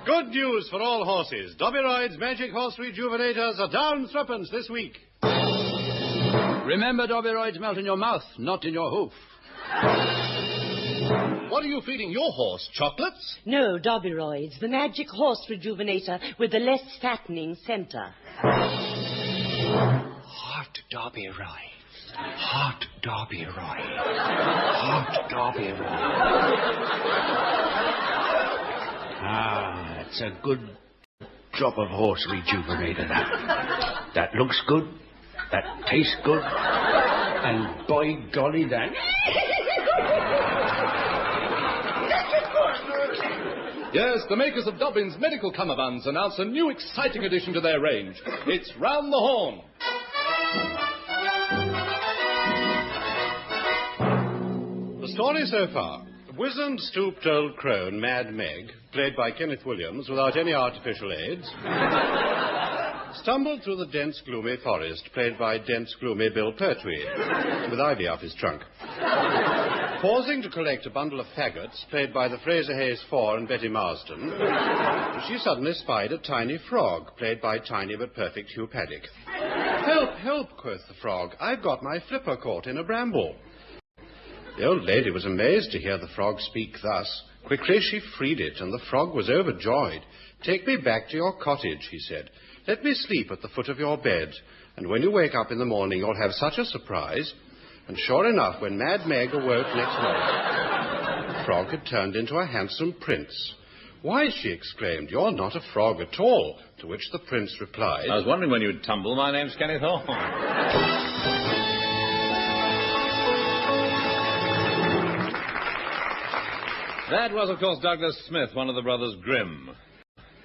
Good news for all horses. Doberoid's Magic Horse Rejuvenators are down threepence this week. Remember, Doberoids melt in your mouth, not in your hoof. What are you feeding your horse? Chocolates? No, Doberoids, the Magic Horse Rejuvenator with the less fattening center. Hot Doberoids. Hot Doberoids. Hot Doberoids. Ah, it's a good drop of horse rejuvenator, that. That looks good. That tastes good. And by golly, that... Yes, the makers of Dobbin's Medical Cummerbunds announce a new exciting addition to their range. It's Round the Horne. The story so far. Wizened, stooped old crone, Mad Meg, played by Kenneth Williams without any artificial aids, stumbled through the dense, gloomy forest, played by dense, gloomy Bill Pertwee, with ivy up his trunk. Pausing to collect a bundle of faggots, played by the Fraser Hayes Four and Betty Marsden, she suddenly spied a tiny frog, played by tiny but perfect Hugh Paddick. Help, help, quoth the frog. I've got my flipper caught in a bramble. The old lady was amazed to hear the frog speak thus. Quickly she freed it, and the frog was overjoyed. Take me back to your cottage, he said. Let me sleep at the foot of your bed, and when you wake up in the morning, you'll have such a surprise. And sure enough, when Mad Meg awoke next morning, the frog had turned into a handsome prince. Why, she exclaimed, you're not a frog at all, to which the prince replied... I was wondering when you'd tumble. My name's Kenneth Horne. That was, of course, Douglas Smith, one of the brothers Grimm.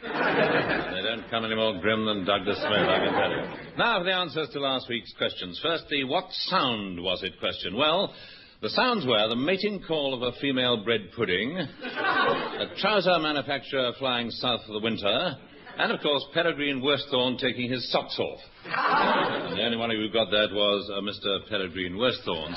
They don't come any more grim than Douglas Smith, I can tell you. Now for the answers to last week's questions. First, the what sound was it question. Well, the sounds were the mating call of a female bread pudding, a trouser manufacturer flying south for the winter, and, of course, Peregrine Worsthorne taking his socks off. And the only one who got that was Mr. Peregrine Worsthorne.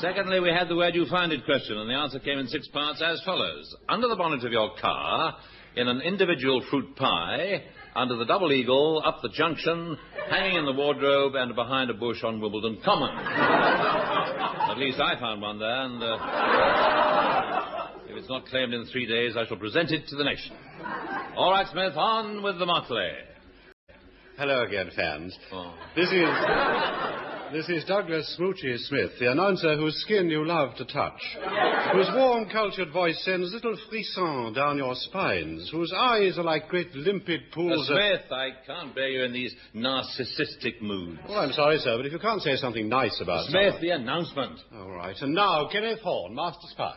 Secondly, we had the where do you find it question, and the answer came in 6 parts as follows. Under the bonnet of your car, in an individual fruit pie, under the double eagle, up the junction, hanging in the wardrobe, and behind a bush on Wimbledon Common. At least I found one there, and if it's not claimed in 3 days, I shall present it to the nation. All right, Smith, on with the motley. Hello again, fans. Oh. This is Douglas Smoochie Smith, the announcer whose skin you love to touch, whose warm, cultured voice sends little frissons down your spines, whose eyes are like great limpid pools Smith, I can't bear you in these narcissistic moods. Oh, I'm sorry, sir, but if you can't say something nice about Smith, someone... the announcement. All right, and now, Kenneth Horne, Master Spy.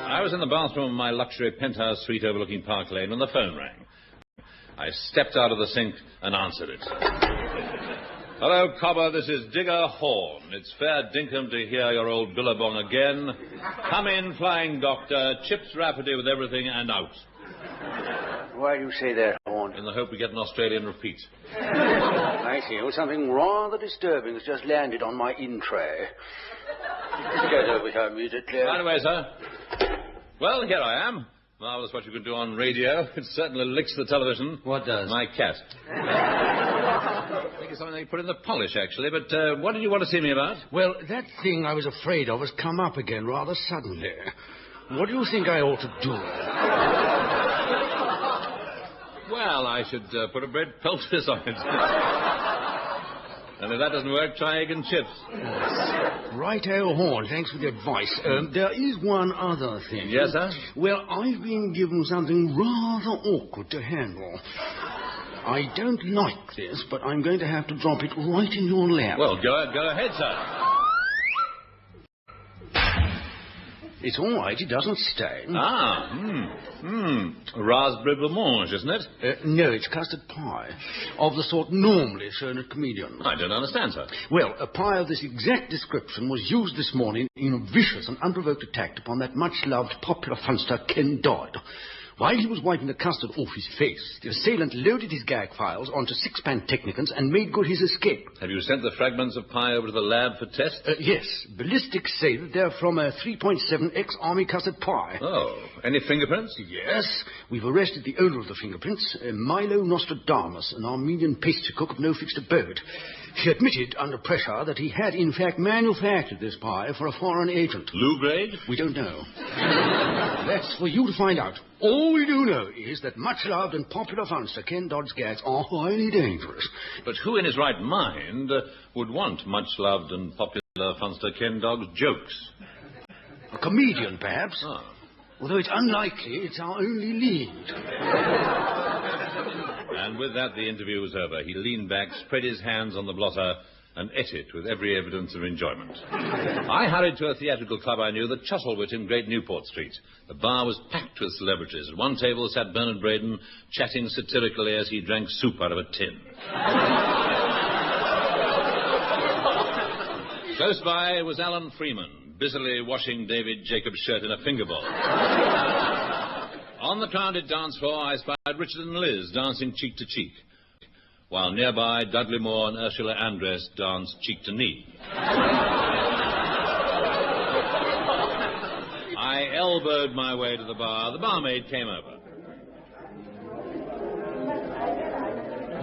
I was in the bathroom of my luxury penthouse suite overlooking Park Lane when the phone rang. I stepped out of the sink and answered it. Hello, Cobber, this is Digger Horne. It's fair dinkum to hear your old billabong again. Come in, flying doctor, chips rapidly with everything and out. Why do you say that, Horne? In the hope we get an Australian repeat. I see. Well, something rather disturbing has just landed on my in-tray. Get over here immediately. Right away, sir. Well, here I am. Marvellous what you can do on radio. It certainly licks the television. What does? My cat. I think it's something they put in the polish, actually. But what did you want to see me about? Well, that thing I was afraid of has come up again rather suddenly. What do you think I ought to do? Well, I should put a bread poultice on it. And if that doesn't work, try egg and chips. Righto, Horne, thanks for the advice. There is one other thing. Yes, sir? Well, I've been given something rather awkward to handle. I don't like this, but I'm going to have to drop it right in your lap. Well, go ahead, sir. It's all right, it doesn't stain. Raspberry blancmange, isn't it? No, it's custard pie, of the sort normally shown at comedians. I don't understand, sir. Well, a pie of this exact description was used this morning in a vicious and unprovoked attack upon that much-loved popular funster Ken Dodd. While he was wiping the custard off his face, the assailant loaded his gag files onto six-pan technicons and made good his escape. Have you sent the fragments of pie over to the lab for test? Yes. Ballistics say that they're from a 3.7X Army custard pie. Oh. Any fingerprints? Yes. We've arrested the owner of the fingerprints, Milo Nostradamus, an Armenian pastry cook of no fixed abode. He admitted under pressure that he had, in fact, manufactured this pie for a foreign agent. Low grade? We don't know. That's for you to find out. All we do know is that much-loved and popular funster Ken Dodd's gags are highly dangerous. But who in his right mind would want much-loved and popular funster Ken Dodd's jokes? A comedian, perhaps. Oh. Although it's unlikely it's our only lead. And with that, the interview was over. He leaned back, spread his hands on the blotter, and ate it with every evidence of enjoyment. I hurried to a theatrical club I knew, the Chuzzlewit in Great Newport Street. The bar was packed with celebrities. At one table sat Bernard Braden, chatting satirically as he drank soup out of a tin. Close by was Alan Freeman, busily washing David Jacobs' shirt in a finger bowl. On the crowded dance floor, I spied Richard and Liz dancing cheek to cheek, while nearby Dudley Moore and Ursula Andress danced cheek to knee. I elbowed my way to the bar. The barmaid came over.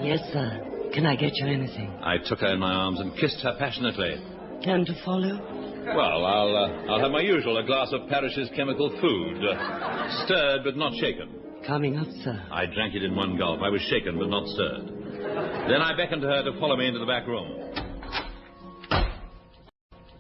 Yes, sir. Can I get you anything? I took her in my arms and kissed her passionately. And to follow? Well, I'll have my usual, a glass of Parrish's chemical food. Stirred but not shaken. Coming up, sir. I drank it in one gulp. I was shaken but not stirred. Then I beckoned to her to follow me into the back room.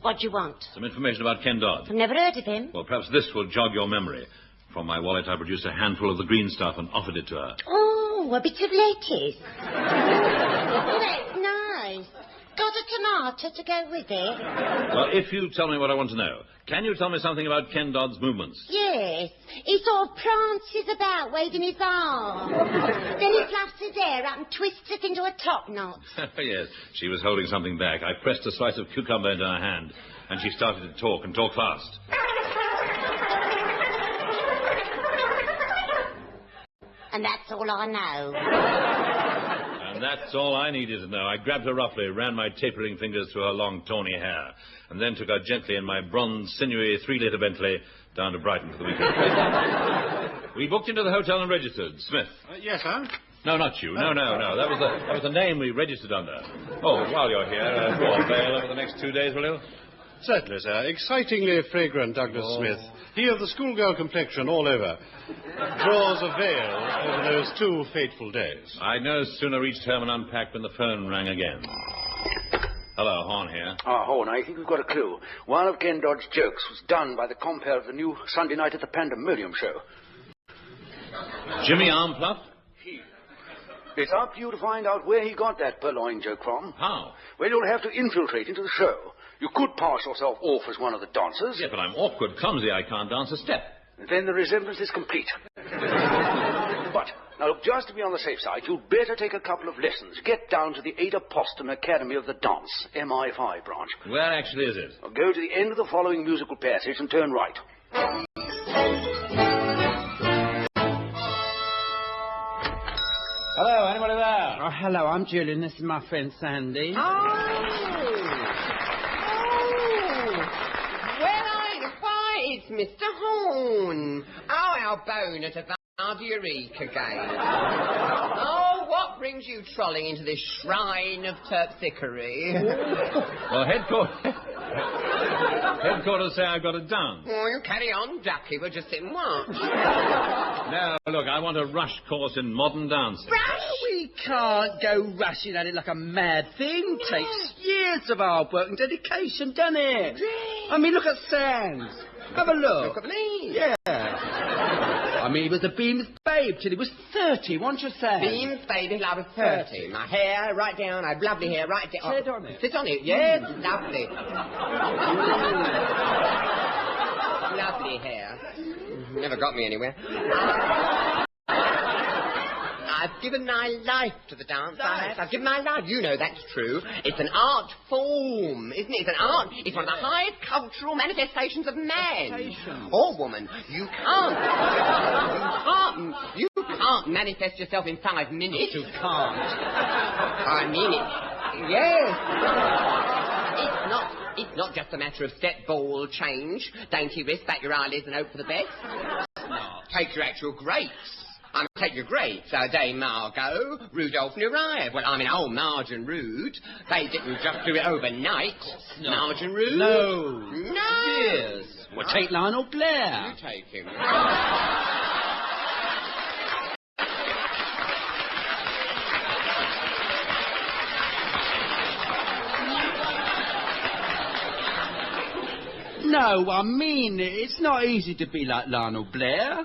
What do you want? Some information about Ken Dodd. I've never heard of him. Well, perhaps this will jog your memory. From my wallet, I produced a handful of the green stuff and offered it to her. Oh, a bit of lettuce. That's nice. Got a tomato to go with it? Well, if you tell me what I want to know, can you tell me something about Ken Dodd's movements? Yes. He sort of prances about waving his arm. Then he fluffs his hair up and twists it into a top knot. Yes, she was holding something back. I pressed a slice of cucumber into her hand, and she started to talk, and talk fast. And that's all I know. And that's all I needed to know. I grabbed her roughly, ran my tapering fingers through her long, tawny hair, and then took her gently in my bronze, sinewy 3-litre Bentley down to Brighton for the weekend. We booked into the hotel and registered. Smith. Yes, sir? No, not you. No. That was the name we registered under. Oh, while you're here, go on, bail over the next 2 days, will you? Certainly, sir. Excitingly fragrant Douglas Smith. He of the schoolgirl complexion all over. Draws a veil over those 2 fateful days. I'd no sooner reached home and unpacked when the phone rang again. Hello, Horne here. Horne, I think we've got a clue. One of Ken Dodd's jokes was done by the compere of the new Sunday Night at the Pandemonium show. Jimmy Armpluff? It's up to you to find out where he got that purloined joke from. How? Well, you'll have to infiltrate into the show. You could pass yourself off as one of the dancers. Yeah, but I'm awkward, clumsy. I can't dance a step. Then the resemblance is complete. But, now look, just to be on the safe side, you'd better take a couple of lessons. Get down to the Ada Poston Academy of the Dance, MI5 branch. Where actually is it? Now, go to the end of the following musical passage and turn right. Hello, anybody there? Oh, hello, I'm Julian. This is my friend Sandy. It's Mr. Horne. Oh, our bone at a Eureka game. Oh, what brings you trolling into this shrine of terpsichore? Well, headquarters say I've got to dance. Oh, you carry on, ducky. We'll just sit and watch. No, look, I want a rush course in modern dancing. Rush? We can't go rushing at it like a mad thing. Takes years of hard work and dedication, doesn't it? I mean, look at Sands. Have a look. Look at me. Yeah. I mean, he was a Beams babe till he was 30, won't you say? Beams baby till I was 30. My hair right down. I have lovely hair right down. Sit on it. Sit on it, yes. Lovely. Lovely hair. Never got me anywhere. I I've given my life to the dance. I've given my life. You know that's true. It's an art form, isn't it? It's an art. It's one of the highest cultural manifestations of man. Or woman. You can't manifest yourself in 5 minutes. You can't. I mean it. Yes. It's not just a matter of step, ball, change, dainty wrist, bat your eyelids and hope for the best. Take your actual greats. Take your greats. Dame Margot, Rudolph and Uriah. Well, I mean, old Marge and Rude. They didn't just do it overnight. No. Marge and Rude? No. Yes. Well, take Lionel Blair. You take him. No, I mean, it's not easy to be like Lionel Blair.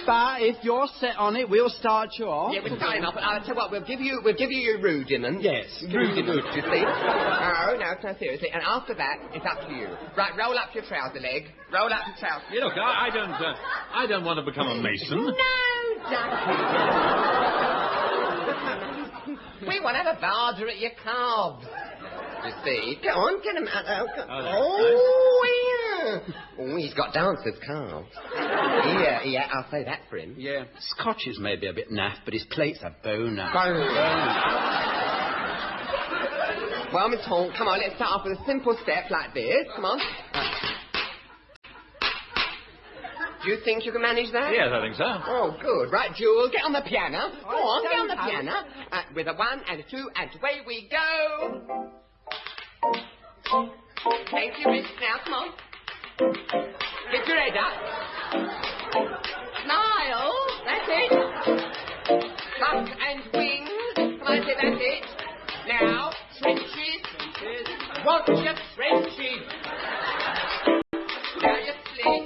But if you're set on it, we'll start you off. Yeah, we'll start him off. I'll tell you what, we'll give you your rudiment. Yes, rudiment, you see. No, seriously. And after that, it's up to you. Right, roll up your trouser leg. Roll up your trouser. Yeah, look, I don't want to become a mason. No, Ducky. We want to have a varder at your calves. You see. Go on, get him out. Yeah. Oh, he's got dancers' calves. Yeah, I'll say that for him. Yeah. Scotches may be a bit naff, but his plates are bone-out. Well, Miss Horne, come on, let's start off with a simple step like this. Come on. Do you think you can manage that? Yes, I think so. Oh, good. Right, Jewel, get on the piano. Go on, get on the piano. With a 1 and a 2, and away we go. Take your wrist now, come on. Get your head up. Smile. That's it. Tuck and wing. Come on, say that's it. Now, trenches. Watch your trenches. Now your split.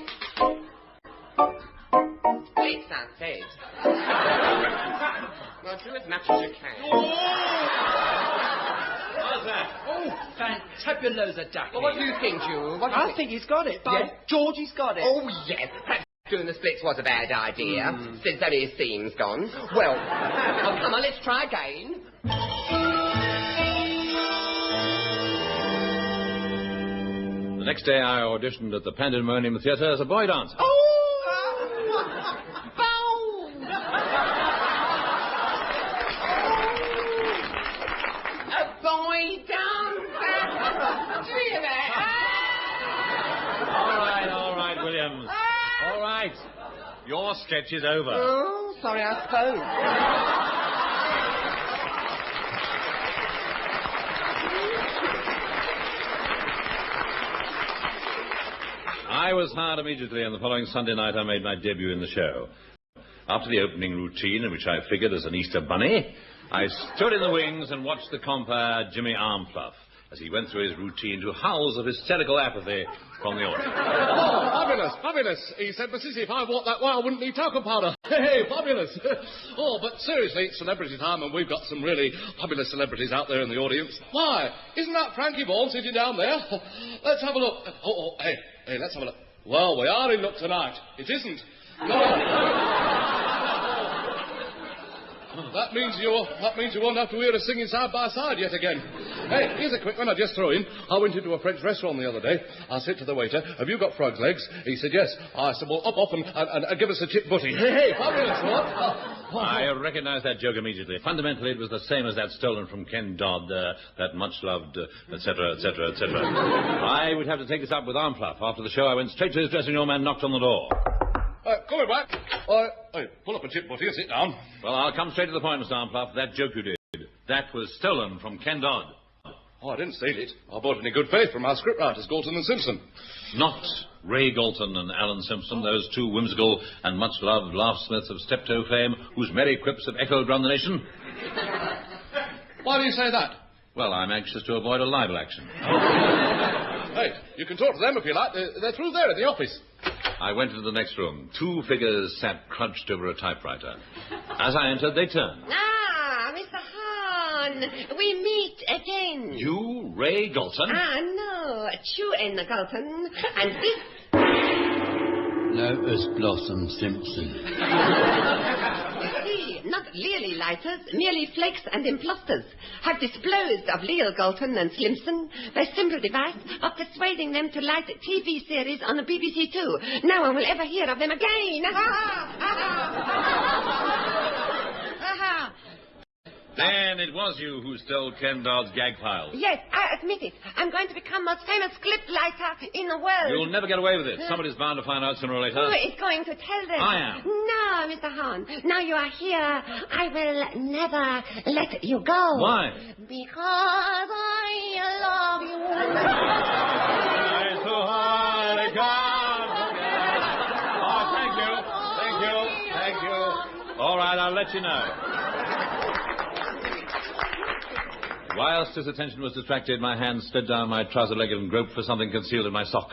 Splits, I said. Well, do as much as you can. How's that? Oh, fantabulous, Ducky. Well, what do you think, Jewel? I think he's got it. By George, he's got it. Oh, yes. Perhaps doing the splits was a bad idea, since only his seam's gone. Well, come on, let's try again. The next day I auditioned at the Pandemonium Theatre as a boy dancer. Oh! All right, Williams. All right. Your sketch is over. Oh, sorry, I spoke. I was hired immediately, and the following Sunday night I made my debut in the show. After the opening routine, in which I figured as an Easter bunny, I stood in the wings and watched the compere Jimmy Armfluff as he went through his routine to howls of hysterical apathy from the audience. Oh, fabulous. He said, but sissy, if I walked that way, I wouldn't need talcum powder. Hey, fabulous. Oh, but seriously, it's celebrity time, and we've got some really fabulous celebrities out there in the audience. Why, isn't that Frankie Vaughan sitting down there? Let's have a look. Hey, let's have a look. Well, we are in luck tonight. It isn't. No. That means you won't have to hear us singing side by side yet again. Hey, here's a quick one I just throw in. I went into a French restaurant the other day. I said to the waiter, have you got frog's legs? He said, yes. I said, well, up and give us a chip butty. Hey, fabulous, what? I recognized that joke immediately. Fundamentally, it was the same as that stolen from Ken Dodd, that much-loved, etc., etc., etc. I would have to take this up with Armfluff. After the show, I went straight to his dressing room and knocked on the door. Coming back. Pull up a chip butty and sit down. Well, I'll come straight to the point, Mr. Armfluff. That joke you did, that was stolen from Ken Dodd. Oh, I didn't steal it. I bought it in good faith from our scriptwriters, Galton and Simpson. Not Ray Galton and Alan Simpson, those two whimsical and much-loved laugh-smiths of steptoe fame, whose merry quips have echoed round the nation. Why do you say that? Well, I'm anxious to avoid a libel action. Hey, you can talk to them if you like. They're through there at the office. I went into the next room. Two figures sat crouched over a typewriter. As I entered, they turned. Ah, Mr. Horne, we meet again. You, Ray Galton? Ah, no, Chu and Galton, and this... Lotus Blossom Simpson. See, not lily lighters, merely flakes and imposters have disposed of Leo Galton and Slimson by simple device of persuading them to light TV series on the BBC Two. No one will ever hear of them again. Then it was you who stole Ken Dodd's gag piles. Yes, I admit it. I'm going to become most famous clip lighter in the world. You'll never get away with it. Somebody's bound to find out sooner or later. Who is going to tell them? I am. No, Mr. Horne. Now you are here, I will never let you go. Why? Because I love you. So hard I can't forget. Oh, thank you. All right, I'll let you know. Whilst his attention was distracted, my hand slid down my trouser leg and groped for something concealed in my sock.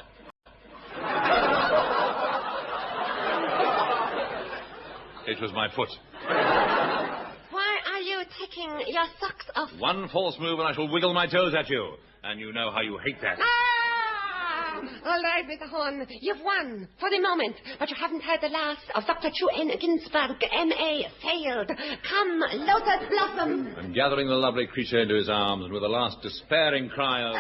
It was my foot. Why are you taking your socks off? One false move and I shall wiggle my toes at you. And you know how you hate that. All right, Mr. Horne, you've won for the moment, but you haven't heard the last of Dr. Chu N. Ginsberg, M.A., failed. Come, Lotus Blossom. And gathering the lovely creature into his arms, and with a last despairing cry of...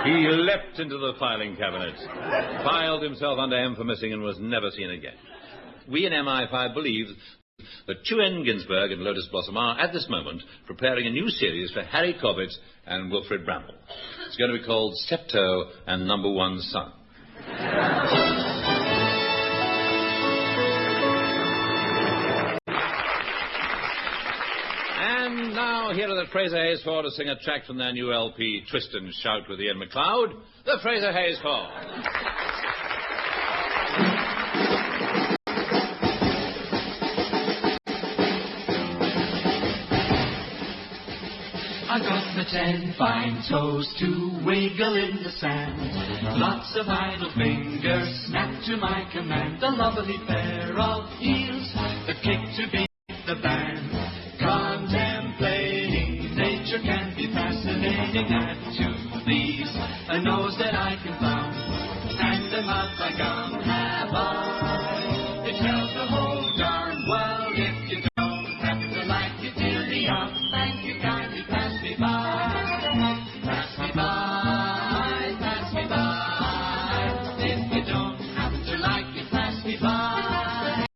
he leapt into the filing cabinet, filed himself under M for missing, and was never seen again. We in MI5 believe that Chu N. Ginsberg and Lotus Blossom are, at this moment, preparing a new series for Harry Corbett and Wilfred Bramble. It's going to be called Steptoe and Number One Son. And now, here are the Fraser Hayes Four to sing a track from their new LP, Twist and Shout with Ian MacLeod. The Fraser Hayes Four. I got my 10 fine toes to wiggle in the sand. Lots of idle fingers snap to my command. A lovely pair of heels that kick to beat the band. Contemplating nature can be fascinating. Add to these a nose that I can pound and a mouth like gum have I. It tells the whole darn world if you don't happen to like it till the end. Thank you kindly. Pass me by, pass me by. If you don't happen to like it, pass me by.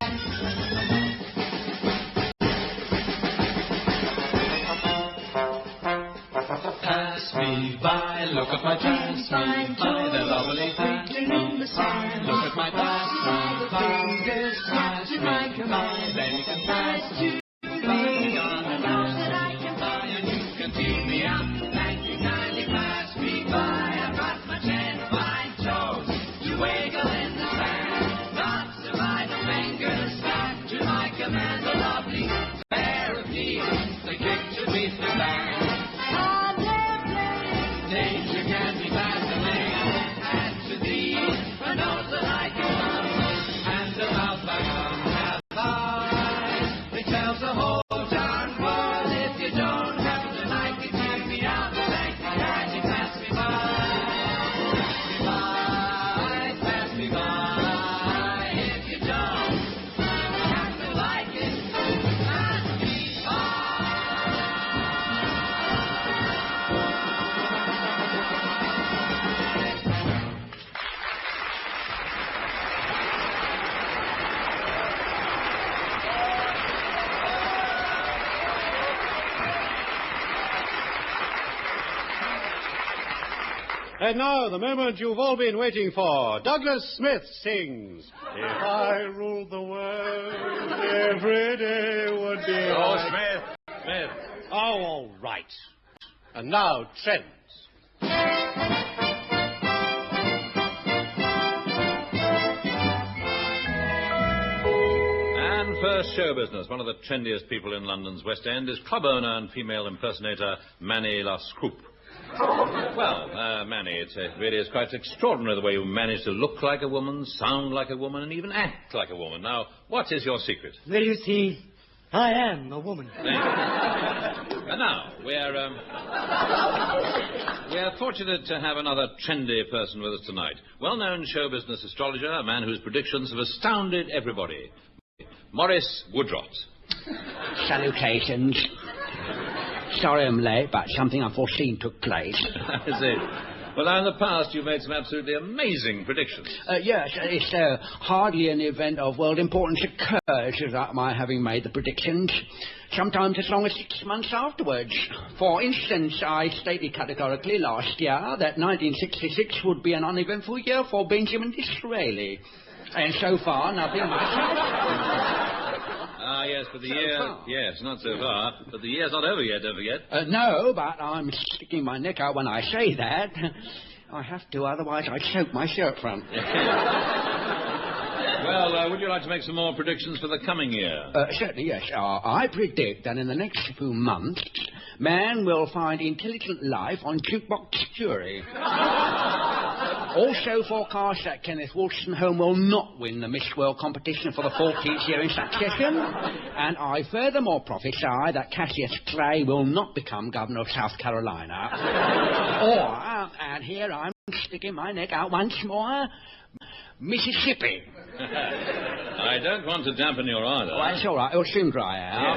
Pass me by, look at my pass me by, the lovely twinkling in the sand. Look at my pass me by, fingers pass to my command. Then you can pass to me on the nose that I can buy, and you can tease me out. Thank you kindly, pass me by. I've got my 10 fine toes to wiggle in the sand. Lots of idle fingers snap to my command. A lovely pair of heels, they kick to beat the band. Nature can be fascinating. Add to these a nose that I can love, and a mouth like gum have I. It tells the whole darn world if you don't happen to like it, take me out. Thank you kindly, pass me by. Pass me by. If you don't happen to like it, pass me by. And now, the moment you've all been waiting for. Douglas Smith sings, If I Ruled the World, Every Day Would Be... Oh, Smith. Oh, all right. And now, trends. And first, show business. One of the trendiest people in London's West End is club owner and female impersonator Manny La Scroop. Well, Manny, it really is quite extraordinary the way you manage to look like a woman, sound like a woman, and even act like a woman. Now, what is your secret? Well, you see, I am a woman. Thank you. And now, we're fortunate to have another trendy person with us tonight. Well-known show business astrologer, a man whose predictions have astounded everybody. Maurice Woodrot. Salutations. Sorry I'm late, but something unforeseen took place. I see. Well, now, in the past, you've made some absolutely amazing predictions. Yes, it's hardly an event of world importance occurs without my having made the predictions. Sometimes as long as 6 months afterwards. For instance, I stated categorically last year that 1966 would be an uneventful year for Benjamin Disraeli. And so far, nothing much has. Ah, yes, but the year... Yes, not so far. But the year's not over yet, don't forget. No, but I'm sticking my neck out when I say that. I have to, otherwise I'd choke my shirt front. Well, would you like to make some more predictions for the coming year? Certainly, yes. I predict that in the next few months, man will find intelligent life on jukebox jury. Also forecast that Kenneth Wilson will not win the Miss World competition for the 14th year in succession. And I furthermore prophesy that Cassius Clay will not become governor of South Carolina. Or, and here I'm sticking my neck out once more, Mississippi. I don't want to dampen your ardor. Oh, that's all right. It'll soon dry out.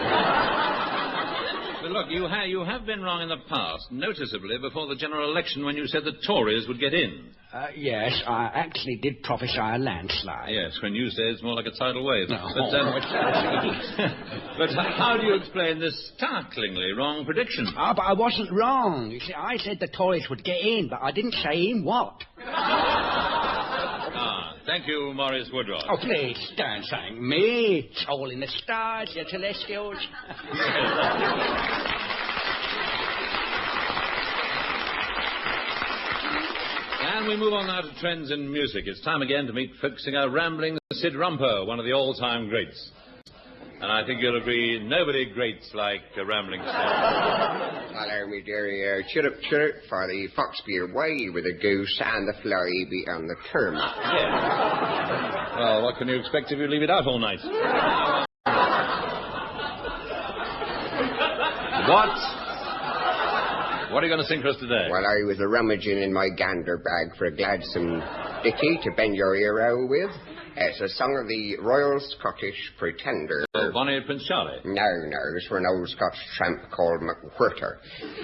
But look, you have been wrong in the past, noticeably before the general election when you said the Tories would get in. Yes, I actually did prophesy a landslide. Yes, when you say it's more like a tidal wave. No. But how do you explain this startlingly wrong prediction? But I wasn't wrong. You see, I said the Tories would get in, but I didn't say in what. Thank you, Maurice Woodrot. Oh, please, don't thank me. It's all in the stars, the celestials. And we move on now to trends in music. It's time again to meet folk singer Rambling Sid Rumpo, one of the all-time greats. And I think you'll agree nobody greats like Rambling Sid. Hello, me dearie. Chirrup, chirrup, for the fox be away with the goose and the fly be on the termite. Yeah. Well, what can you expect if you leave it out all night? What are you going to sing for us today? Well, I was rummaging in my gander bag for a gladsome ditty to bend your ear with. It's a song of the Royal Scottish Pretender. Oh, Bonnie and Prince Charlie? No, it's for an old Scotch tramp called McWhirter.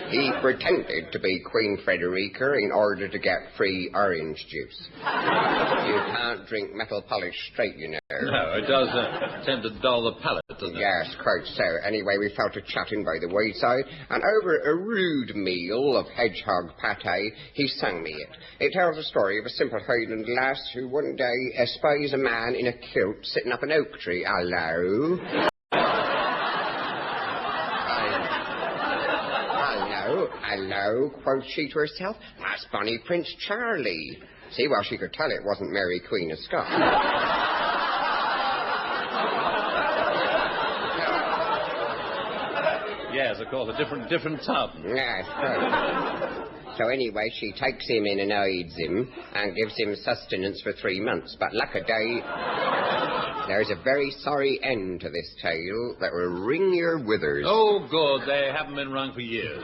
He pretended to be Queen Frederica in order to get free orange juice. You can't drink metal polish straight, you know. No, it does tend to dull the palate, doesn't it? Yes, quite so. Anyway, we fell to chatting by the wayside, and over a rude meal of hedgehog pate, he sang me it. It tells the story of a simple Highland lass who one day espies a man in a kilt sitting up an oak tree. Hello? Hello, quoth she to herself. That's bonny Prince Charlie. See, well, she could tell it wasn't Mary, Queen of Scots. Yes, of course, a different tub. Yes, so anyway, she takes him in and hides him and gives him sustenance for 3 months. But luck a day, there's a very sorry end to this tale that will wring your withers. Oh, good. They haven't been wrung for years.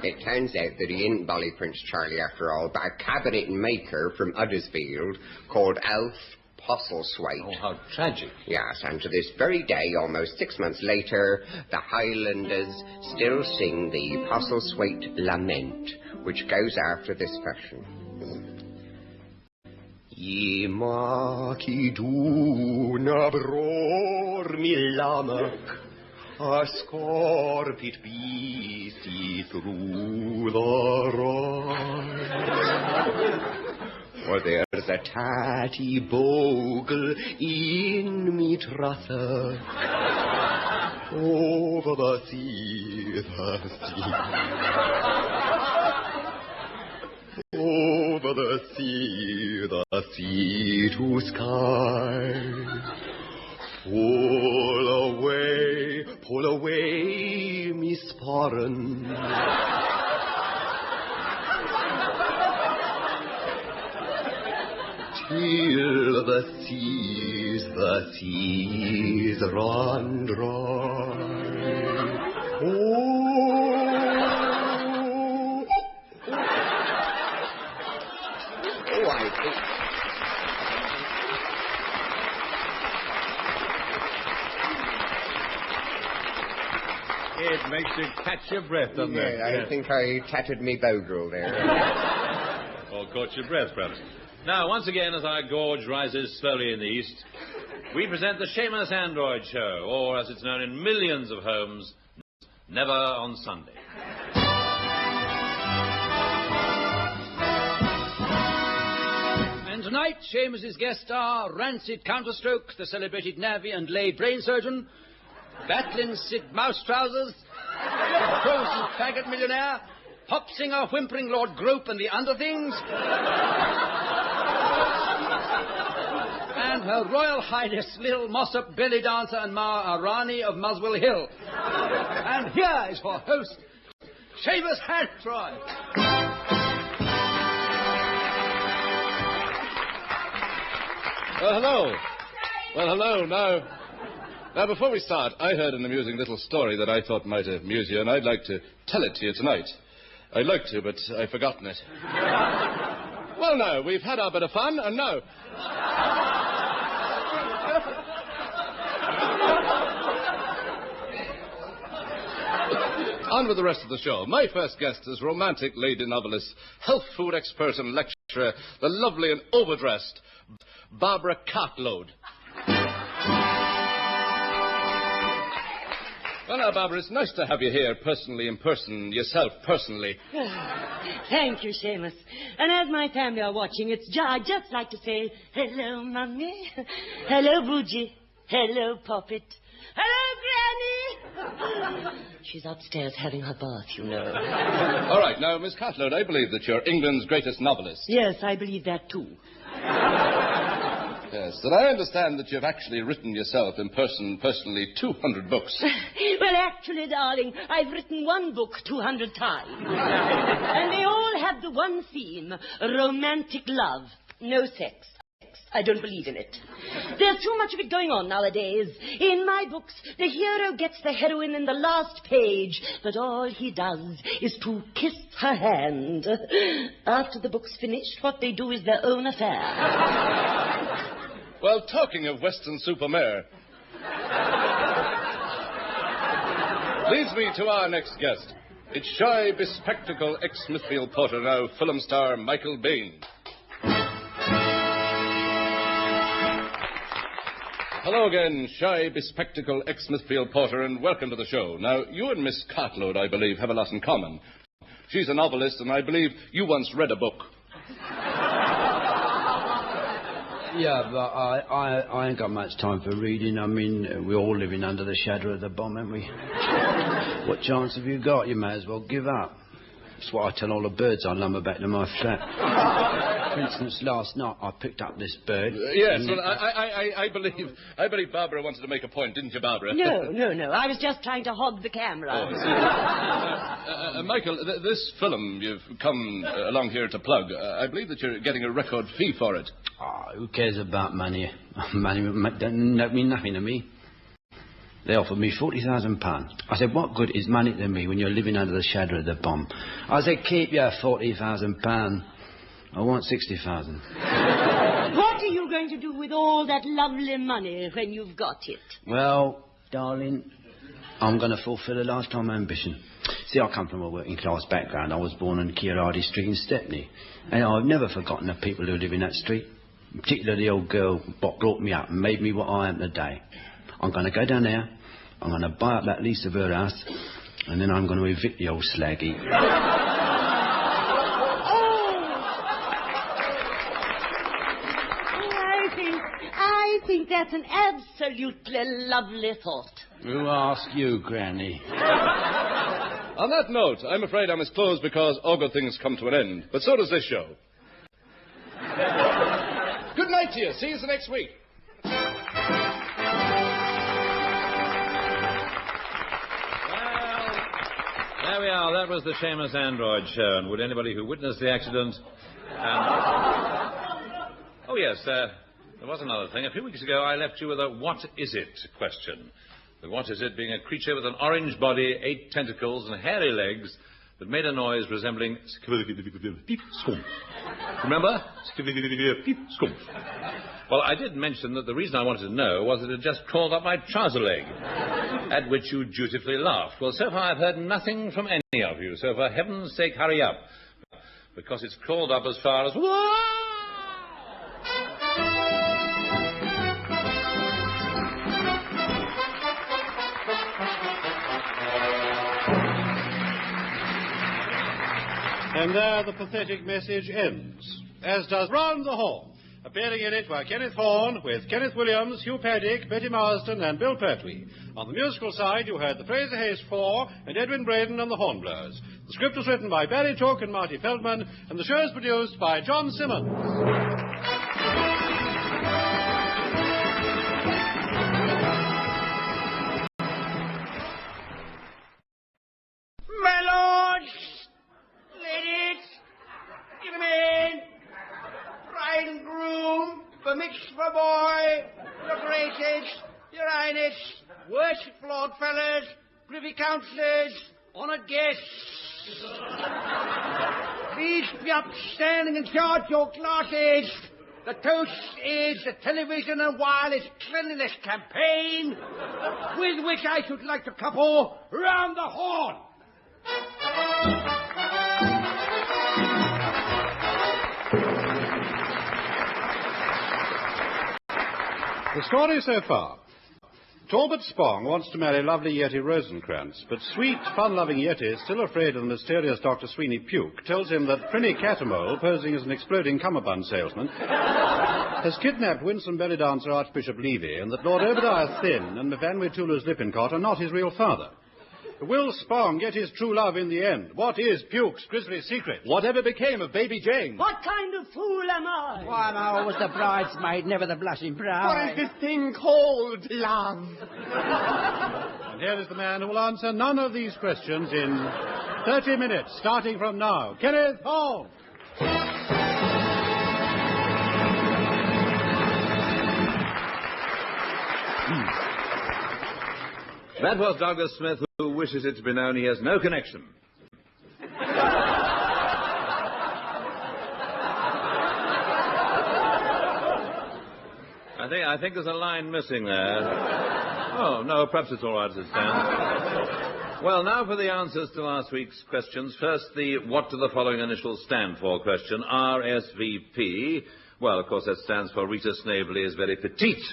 It turns out that he isn't Bolly Prince Charlie after all, but a cabinet maker from Uddersfield called Alf Postlethwaite. Oh, how tragic. Yes, and to this very day, almost 6 months later, the Highlanders still sing the Postlethwaite Lament, which goes after this fashion. Ye maki duna bror mi lamak, a scorpit beastie through the rye. For there's a tatty bogle in me truther over the sea, over the sea to sky. Pull away, me sporran. till the seas run dry. It makes you catch your breath, doesn't it? I think I tattered me bowgirl there. Or caught your breath, perhaps. Now, once again, as our gorge rises slowly in the east, we present the Seamus Android Show, or as it's known in millions of homes, Never on Sunday. And tonight, Seamus's guests are Rancid Counterstroke, the celebrated navvy and lay brain surgeon, Batlin Sid Mouse Trousers, Frozen Faggot Millionaire, Pop Singer Whimpering Lord Grope and the Underthings, and Her Royal Highness Lil Mossop Belly Dancer and Ma Arani of Muswell Hill. And here is our host, Seamus Android. Well, hello. Now, before we start, I heard an amusing little story that I thought might amuse you, and I'd like to tell it to you tonight. I'd like to, but I've forgotten it. Well, now, we've had our bit of fun, and now... On with the rest of the show. My first guest is romantic lady novelist, health food expert and lecturer, the lovely and overdressed Barbara Cartload. Well, now, Barbara, it's nice to have you here personally in person, yourself personally. Thank you, Seamus. And as my family are watching, I'd just like to say, hello, Mummy. Hello, Boogie. Hello, Poppet. Hello, Granny. She's upstairs having her bath, you know. All right, now, Miss Cartload, I believe that you're England's greatest novelist. Yes, I believe that, too. Yes, and I understand that you've actually written yourself in personally 200 books. Well, actually, darling, I've written one book 200 times. And they all have the one theme, romantic love. No sex. I don't believe in it. There's too much of it going on nowadays. In my books, the hero gets the heroine in the last page, but all he does is to kiss her hand. After the book's finished, what they do is their own affair. Well, talking of Western Supermare, leads me to our next guest. It's shy, bespectacled ex-Smithfield Porter, now film star Michael Bain. Hello again, shy, bespectacled ex-Smithfield Porter, and welcome to the show. Now, you and Miss Cartload, I believe, have a lot in common. She's a novelist, and I believe you once read a book. Yeah, but I ain't got much time for reading. I mean, we're all living under the shadow of the bomb, ain't we? What chance have you got? You may as well give up. That's what I tell all the birds I lumber back to my flat. For instance, last night I picked up this bird. Yes, well, I believe Barbara wanted to make a point, didn't you, Barbara? No. I was just trying to hog the camera. Oh, Michael, this film you've come along here to plug, I believe that you're getting a record fee for it. Oh, who cares about money? Money doesn't mean nothing to me. They offered me £40,000. I said, what good is money to me when you're living under the shadow of the bomb? I said, keep your £40,000. I want 60,000. What are you going to do with all that lovely money when you've got it? Well, darling, I'm going to fulfil a lifetime ambition. See, I come from a working-class background. I was born on Kirardi Street in Stepney. And I've never forgotten the people who live in that street. Particularly the old girl what brought me up and made me what I am today. I'm going to go down there, I'm going to buy up that lease of her house, and then I'm going to evict the old slaggy. I think that's an absolutely lovely thought. Who asked you, Granny? On that note, I'm afraid I must close because all good things come to an end. But so does this show. Good night to you. See you next week. There we are. That was the Seamus Android Show. And would anybody who witnessed the accident... Oh, yes, there was another thing. A few weeks ago, I left you with a what is it question. The what is it being a creature with an orange body, 8 tentacles, and hairy legs that made a noise resembling peep scum. Remember? Peep scum. Well, I did mention that the reason I wanted to know was that it just crawled up my trouser leg, at which you dutifully laughed. Well, so far I've heard nothing from any of you, so for heaven's sake, hurry up, because it's crawled up as far as... And there the pathetic message ends, as does Round the Horne. Appearing in it were Kenneth Horne, with Kenneth Williams, Hugh Paddick, Betty Marsden, and Bill Pertwee. On the musical side, you heard the Fraser Hayes Four and Edwin Braden and the Hornblowers. The script was written by Barry Took and Marty Feldman, and the show is produced by John Simmons. My lords, ladies, gentlemen, bride and groom, the mitzvah boy, your graces, your highness, worshipful old fellas, privy councillors, honoured guests. Please be upstanding and charge your glasses. The toast is the Television and Wireless Cleanliness Campaign, with which I should like to couple Round the Horne. The story so far. Talbot Spong wants to marry lovely Yeti Rosencrantz, but sweet, fun-loving Yeti, still afraid of the mysterious Dr. Sweeney Puke, tells him that Prinny Catamole, posing as an exploding cummerbund salesman, has kidnapped winsome belly dancer Archbishop Levy, and that Lord Obadiah Thin and Mvanwe Tulu's Lippincott are not his real father. Will Spong get his true love in the end? What is Puke's grisly secret? Whatever became of Baby Jane? What kind of fool am I? Why, I'm always the bridesmaid, never the blushing bride. What is this thing called love? And here is the man who will answer none of these questions in 30 minutes, starting from now. Kenneth Horne! That was Douglas Smith, who wishes it to be known he has no connection. I think there's a line missing there. Oh, no, perhaps it's all right as it stands. Well, now for the answers to last week's questions. First, the what do the following initials stand for question. RSVP. Well, of course, that stands for Rita Snavely is very petite.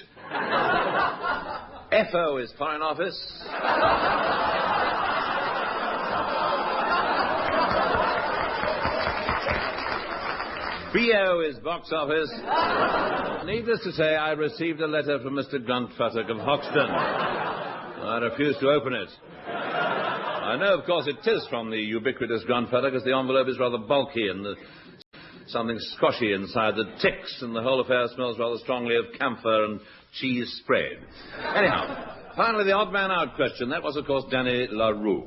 FO is Foreign Office. BO is Box Office. Needless to say, I received a letter from Mr. Gruntfuttock of Hoxton. I refused to open it. I know, of course, it is from the ubiquitous Gruntfuttock, as the envelope is rather bulky and something squashy inside that ticks, and the whole affair smells rather strongly of camphor and cheese spread. Anyhow, finally, the odd man out question. That was, of course, Danny LaRue.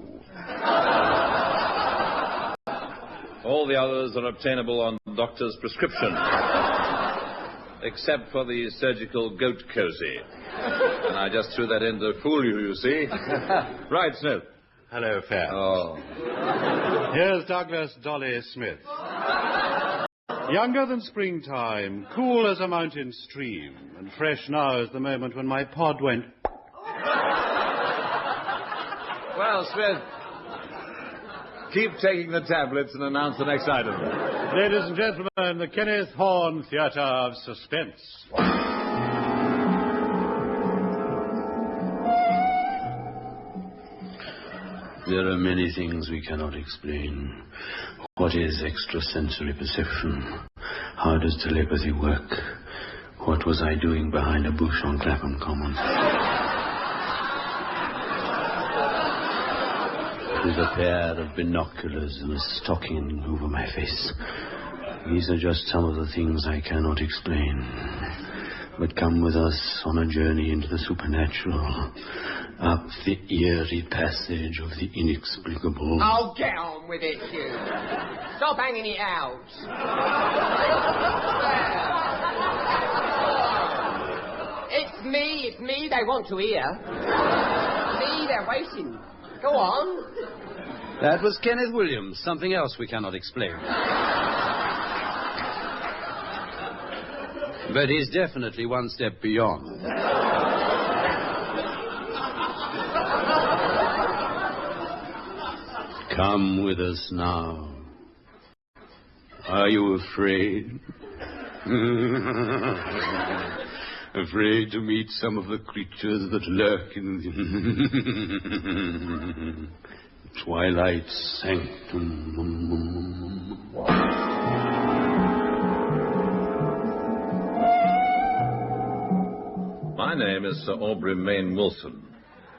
All the others are obtainable on doctor's prescription, except for the surgical goat cozy. And I just threw that in to fool you, you see. Right, Smith. Hello, Fats. Oh. Here's Douglas Dolly Smith. Younger than springtime, cool as a mountain stream, and fresh now as the moment when my pod went... Well, Smith, keep taking the tablets and announce the next item. Ladies and gentlemen, the Kenneth Horne Theatre of Suspense. There are many things we cannot explain. What is extrasensory perception? How does telepathy work? What was I doing behind a bush on Clapham Common? With a pair of binoculars and a stocking over my face. These are just some of the things I cannot explain. But come with us on a journey into the supernatural, up the eerie passage of the inexplicable. Oh, get on with it, Hugh. Stop hanging it out. It's me they want to hear. Me, they're waiting. Go on. That was Kenneth Williams. Something else we cannot explain. But he's definitely one step beyond. Come with us now. Are you afraid? Afraid to meet some of the creatures that lurk in the twilight sanctum. My name is Sir Aubrey Main Wilson.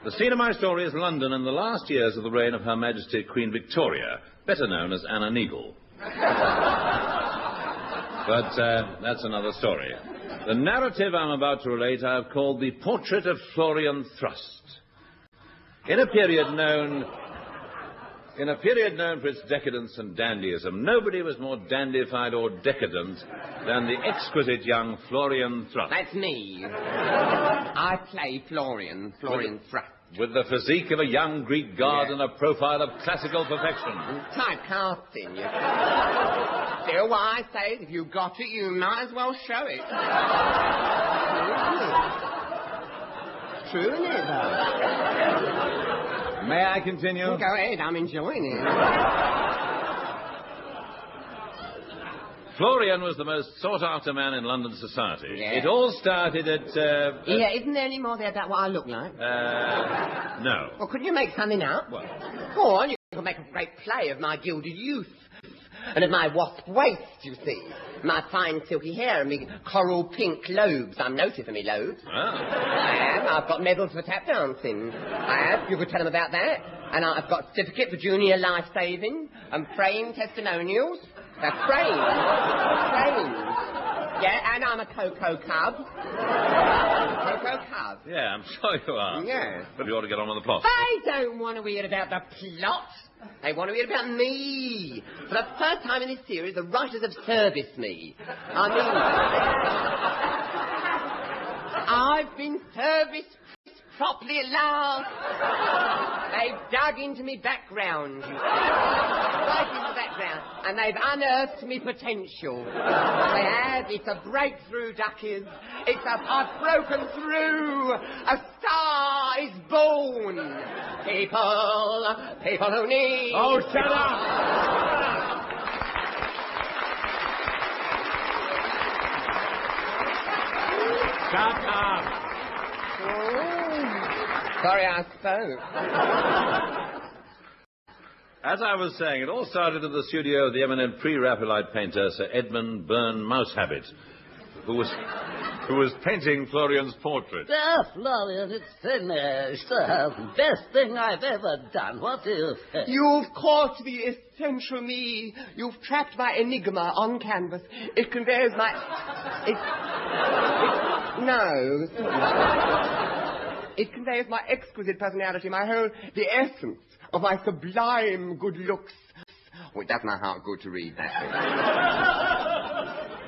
The scene of my story is London in the last years of the reign of Her Majesty Queen Victoria, better known as Anna Neagle. But that's another story. The narrative I'm about to relate I have called The Portrait of Florian Thrust. In a period known for its decadence and dandyism, nobody was more dandified or decadent than the exquisite young Florian Thrust. That's me. I play Florian Thrust. With the physique of a young Greek god and a profile of classical perfection. Typecasting, you Still, what I say is, if you got it, you might as well show it. True, isn't it, though? May I continue? Go ahead, I'm enjoying it. Florian was the most sought-after man in London society. Yeah. It all started at... Yeah, isn't there any more there about what I look like? No. Well, couldn't you make something up? Well... Go on, you could make a great play of my gilded youth. And of my wasp waist, you see. My fine silky hair and me coral pink lobes. I'm noted for me lobes. Oh. I am. I've got medals for tap dancing. I have. You could tell them about that. And I've got certificate for junior life saving and framed testimonials. They're framed. Yeah, and I'm a Cocoa Cub. Cocoa Cub. Yeah, I'm sure you are. Yes. But you ought to get on with the plot. They don't want to hear about the plot. They want to hear about me. For the first time in this series, the writers have serviced me. I mean, I've been serviced properly at last. They've dug into me background. Right into the background. And they've unearthed me potential. They have. It's a breakthrough, duckies. I've broken through. A star is born. People who need... Oh, shut up! Shut up! Sorry I spoke. As I was saying, it all started at the studio of the eminent pre-Raphaelite painter Sir Edmund Byrne Mousehabit, who was painting Florian's portrait. Ah, Florian, it's finished. Best thing I've ever done. What do you think? You've caught the essential me. You've trapped my enigma on canvas. It conveys my... No. It conveys my exquisite personality, the essence of my sublime good looks. Oh, it does my heart good to read that.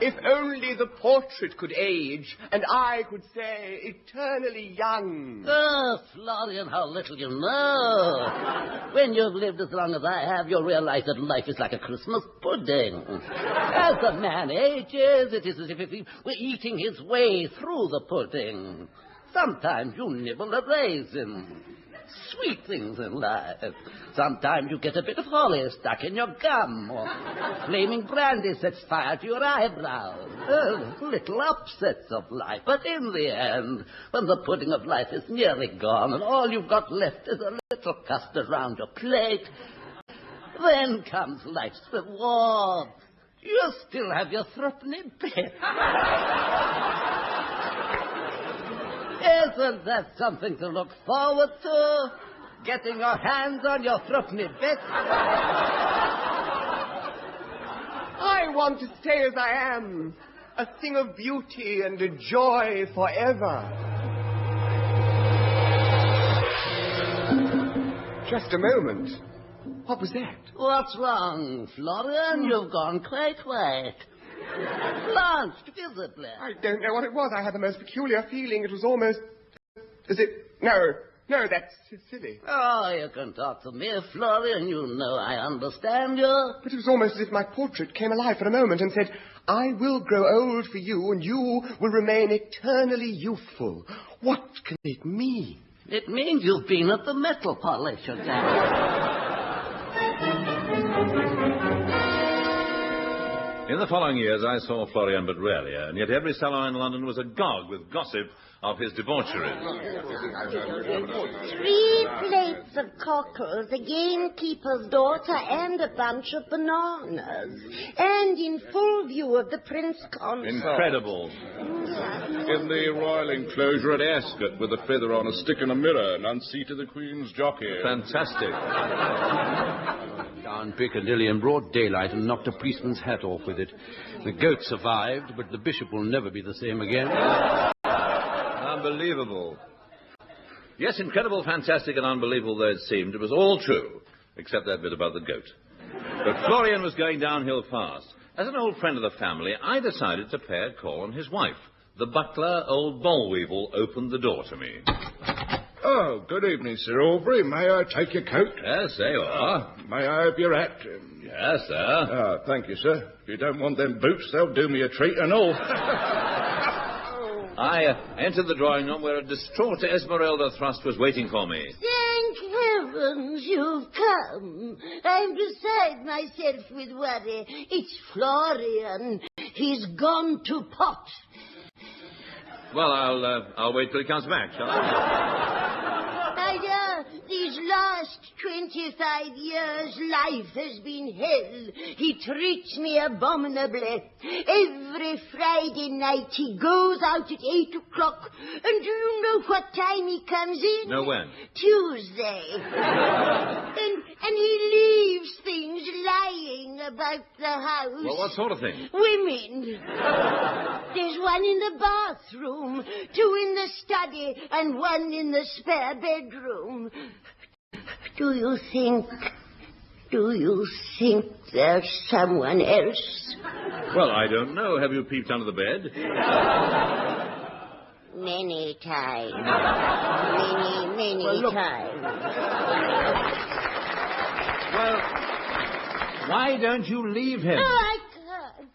If only the portrait could age, and I could say eternally young. Oh, Florian, how little you know. When you've lived as long as I have, you'll realize that life is like a Christmas pudding. As a man ages, it is as if he were eating his way through the pudding. Sometimes you nibble a raisin. Sweet things in life. Sometimes you get a bit of holly stuck in your gum, or flaming brandy sets fire to your eyebrows. Little upsets of life. But in the end, when the pudding of life is nearly gone and all you've got left is a little custard round your plate, then comes life's reward. You still have your threepenny bit. Isn't that something to look forward to? Getting your hands on your threepenny bit? I want to stay as I am, a thing of beauty and a joy forever. Just a moment. What was that? What's wrong, Florian? You've gone quite quiet. Blanched visibly. I don't know what it was. I had the most peculiar feeling. It was almost as if... No, that's silly. Oh, you can talk to me, Florian. You know I understand you. But it was almost as if my portrait came alive for a moment and said, I will grow old for you and you will remain eternally youthful. What can it mean? It means you've been at the metal polish again. In the following years, I saw Florian but rarely, and yet every salon in London was agog with gossip of his debauchery. 3 plates of cockles, a gamekeeper's daughter, and a bunch of bananas. And in full view of the Prince Consort. Incredible. In the royal enclosure at Ascot, with a feather on a stick and a mirror, and unseated the Queen's jockey. Fantastic. Down Piccadilly in broad daylight and knocked a policeman's hat off with it. The goat survived, but the bishop will never be the same again. Unbelievable. Yes, incredible, fantastic, and unbelievable though it seemed, it was all true, except that bit about the goat. But Florian was going downhill fast. As an old friend of the family, I decided to pay a call on his wife. The butler, old Bollweevil, opened the door to me. Oh, good evening, Sir Aubrey. May I take your coat? Yes, there you are. May I have your hat? Yes, sir. Thank you, sir. If you don't want them boots, they'll do me a treat and all. I entered the drawing room where a distraught Esmeralda Thrust was waiting for me. Thank heavens you've come. I'm beside myself with worry. It's Florian. He's gone to pot. Well, I'll wait till he comes back, shall I? These last 25 years, life has been hell. He treats me abominably. Every Friday night he goes out at 8 o'clock. And do you know what time he comes in? No, when? Tuesday. and he leaves things lying about the house. Well, what sort of thing? Women. There's one in the bathroom, 2 in the study, and 1 in the spare bedroom. Do you think there's someone else? Well, I don't know. Have you peeped under the bed? Many times. Many times. Well, why don't you leave him? No, I can't.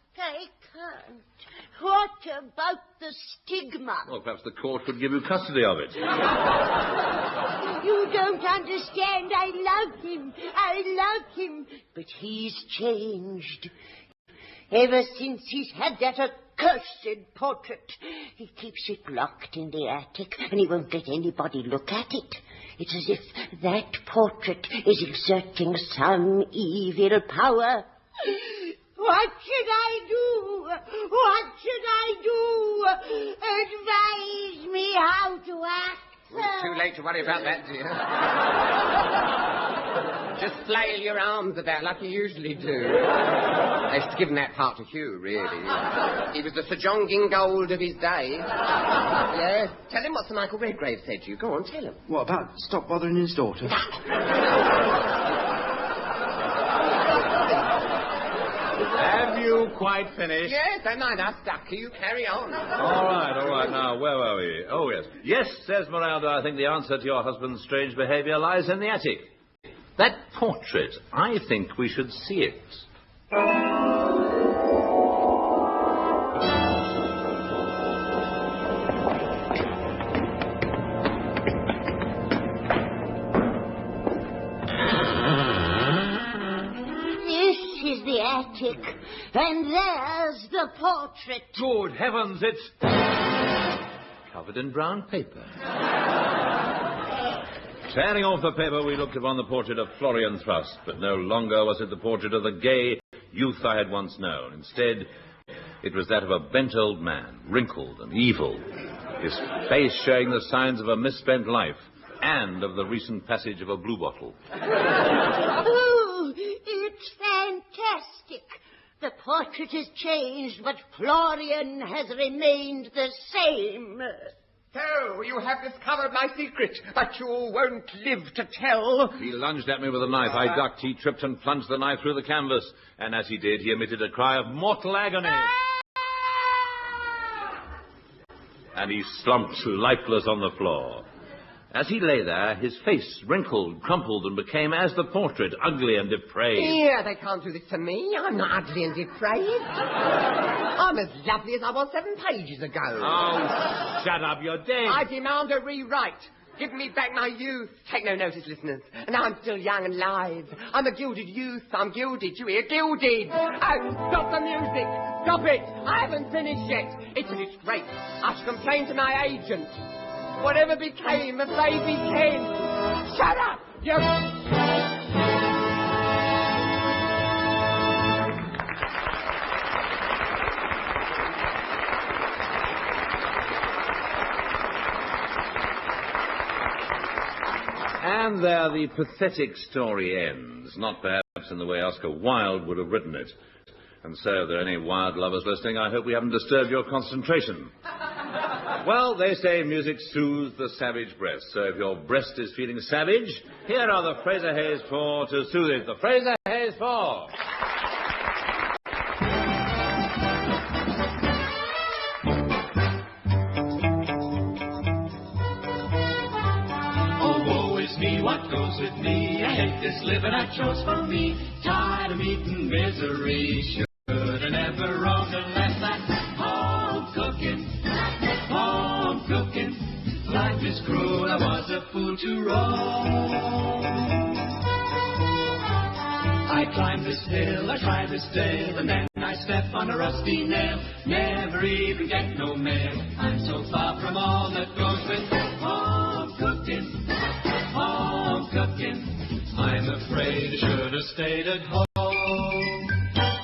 What about the stigma? Well, perhaps the court could give you custody of it. You don't understand. I love him. But he's changed. Ever since he's had that accursed portrait. He keeps it locked in the attic, and he won't let anybody look at it. It's as if that portrait is exerting some evil power. What should I do? Advise me how to act. It's too late to worry about that, dear. Just flail your arms about like you usually do. They should have given that part to Hugh, really. He was the Sir John Gingold of his day. Yes. Tell him what Sir Michael Redgrave said to you. Go on, tell him. What about stop bothering his daughter? Have you quite finished? Yes, don't mind us, Ducky. You carry on. All right. Now, where were we? Oh, yes. Yes, says Esmeralda, I think the answer to your husband's strange behaviour lies in the attic. That portrait, I think we should see it. The attic, and there's the portrait. Good heavens, it's covered in brown paper. Tearing off the paper, we looked upon the portrait of Florian Thrust, but no longer was it the portrait of the gay youth I had once known. Instead, it was that of a bent old man, wrinkled and evil, his face showing the signs of a misspent life and of the recent passage of a bluebottle. Oh, it's fantastic. The portrait has changed, but Florian has remained the same. So, you have discovered my secret, but you won't live to tell. He lunged at me with a knife. I ducked. He tripped and plunged the knife through the canvas. And as he did, he emitted a cry of mortal agony. And he slumped lifeless on the floor. As he lay there, his face wrinkled, crumpled, and became, as the portrait, ugly and depraved. Yeah, they can't do this to me. I'm not ugly and depraved. I'm as lovely as I was 7 pages ago. Oh, shut up, you're dead. I demand a rewrite. Give me back my youth. Take no notice, listeners. Now I'm still young and live. I'm a gilded youth. I'm gilded, you hear? Gilded. Oh, stop the music. Stop it. I haven't finished yet. It's a disgrace. I shall complain to my agent. Whatever became of baby Ken? Shut up! You... And there the pathetic story ends. Not perhaps in the way Oscar Wilde would have written it. And so, if there are any Wilde lovers listening, I hope we haven't disturbed your concentration. Well, they say music soothes the savage breast. So if your breast is feeling savage, here are the Fraser Hayes 4 to soothe it. The Fraser Hayes 4. Oh, woe is me, what goes with me? I hate this living I chose for me. Tired of eating misery. Should I never wrong unless I'm home cooking. Home cooking. Life is cruel, I was a fool to roam. I climb this hill, I try this dale, and then I step on a rusty nail. Never even get no mail. I'm so far from all that goes with home cooking. Home cooking. I'm afraid I should have stayed at home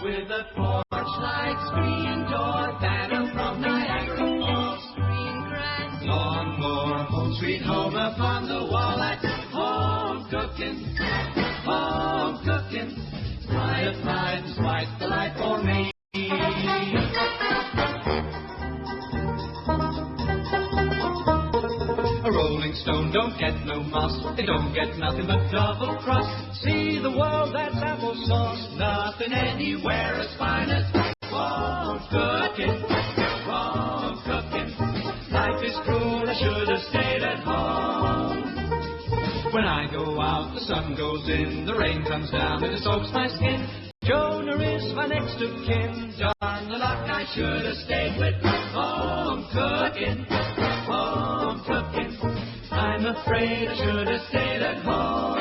with a porch light, screen door, banner from Niagara Falls, screen grass, lawnmower, home sweet home upon the wall. At home cooking, home cooking. Quiet life is quite the life for me. A rolling stone don't get no moss. They don't get nothing but double crust. See the world, that's applesauce. Nothing anywhere as fine as home cooking. Home cooking. Life is cruel, I should have stayed at home. When I go out, the sun goes in. The rain comes down and it soaks my skin. Jonah is my next of kin. Darn the luck, I should have stayed with home cooking. Home cooking. I'm afraid I should have stayed at home.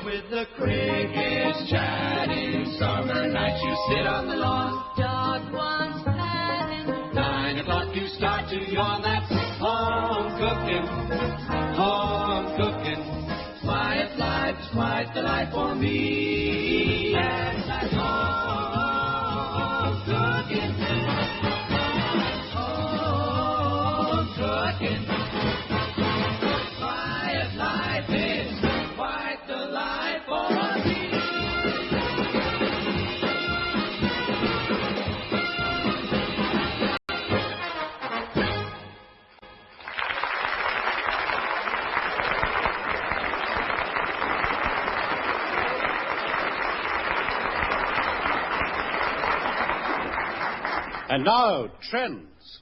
With the crickets chatting, summer nights you sit on the lawn. Dog wants patting. 9 o'clock you start to yawn. That's home cooking. Home cooking. Quiet life's quite the life for me. Yes, that's home cooking. Home cooking. Quiet life is quite the life for me. And now, trends.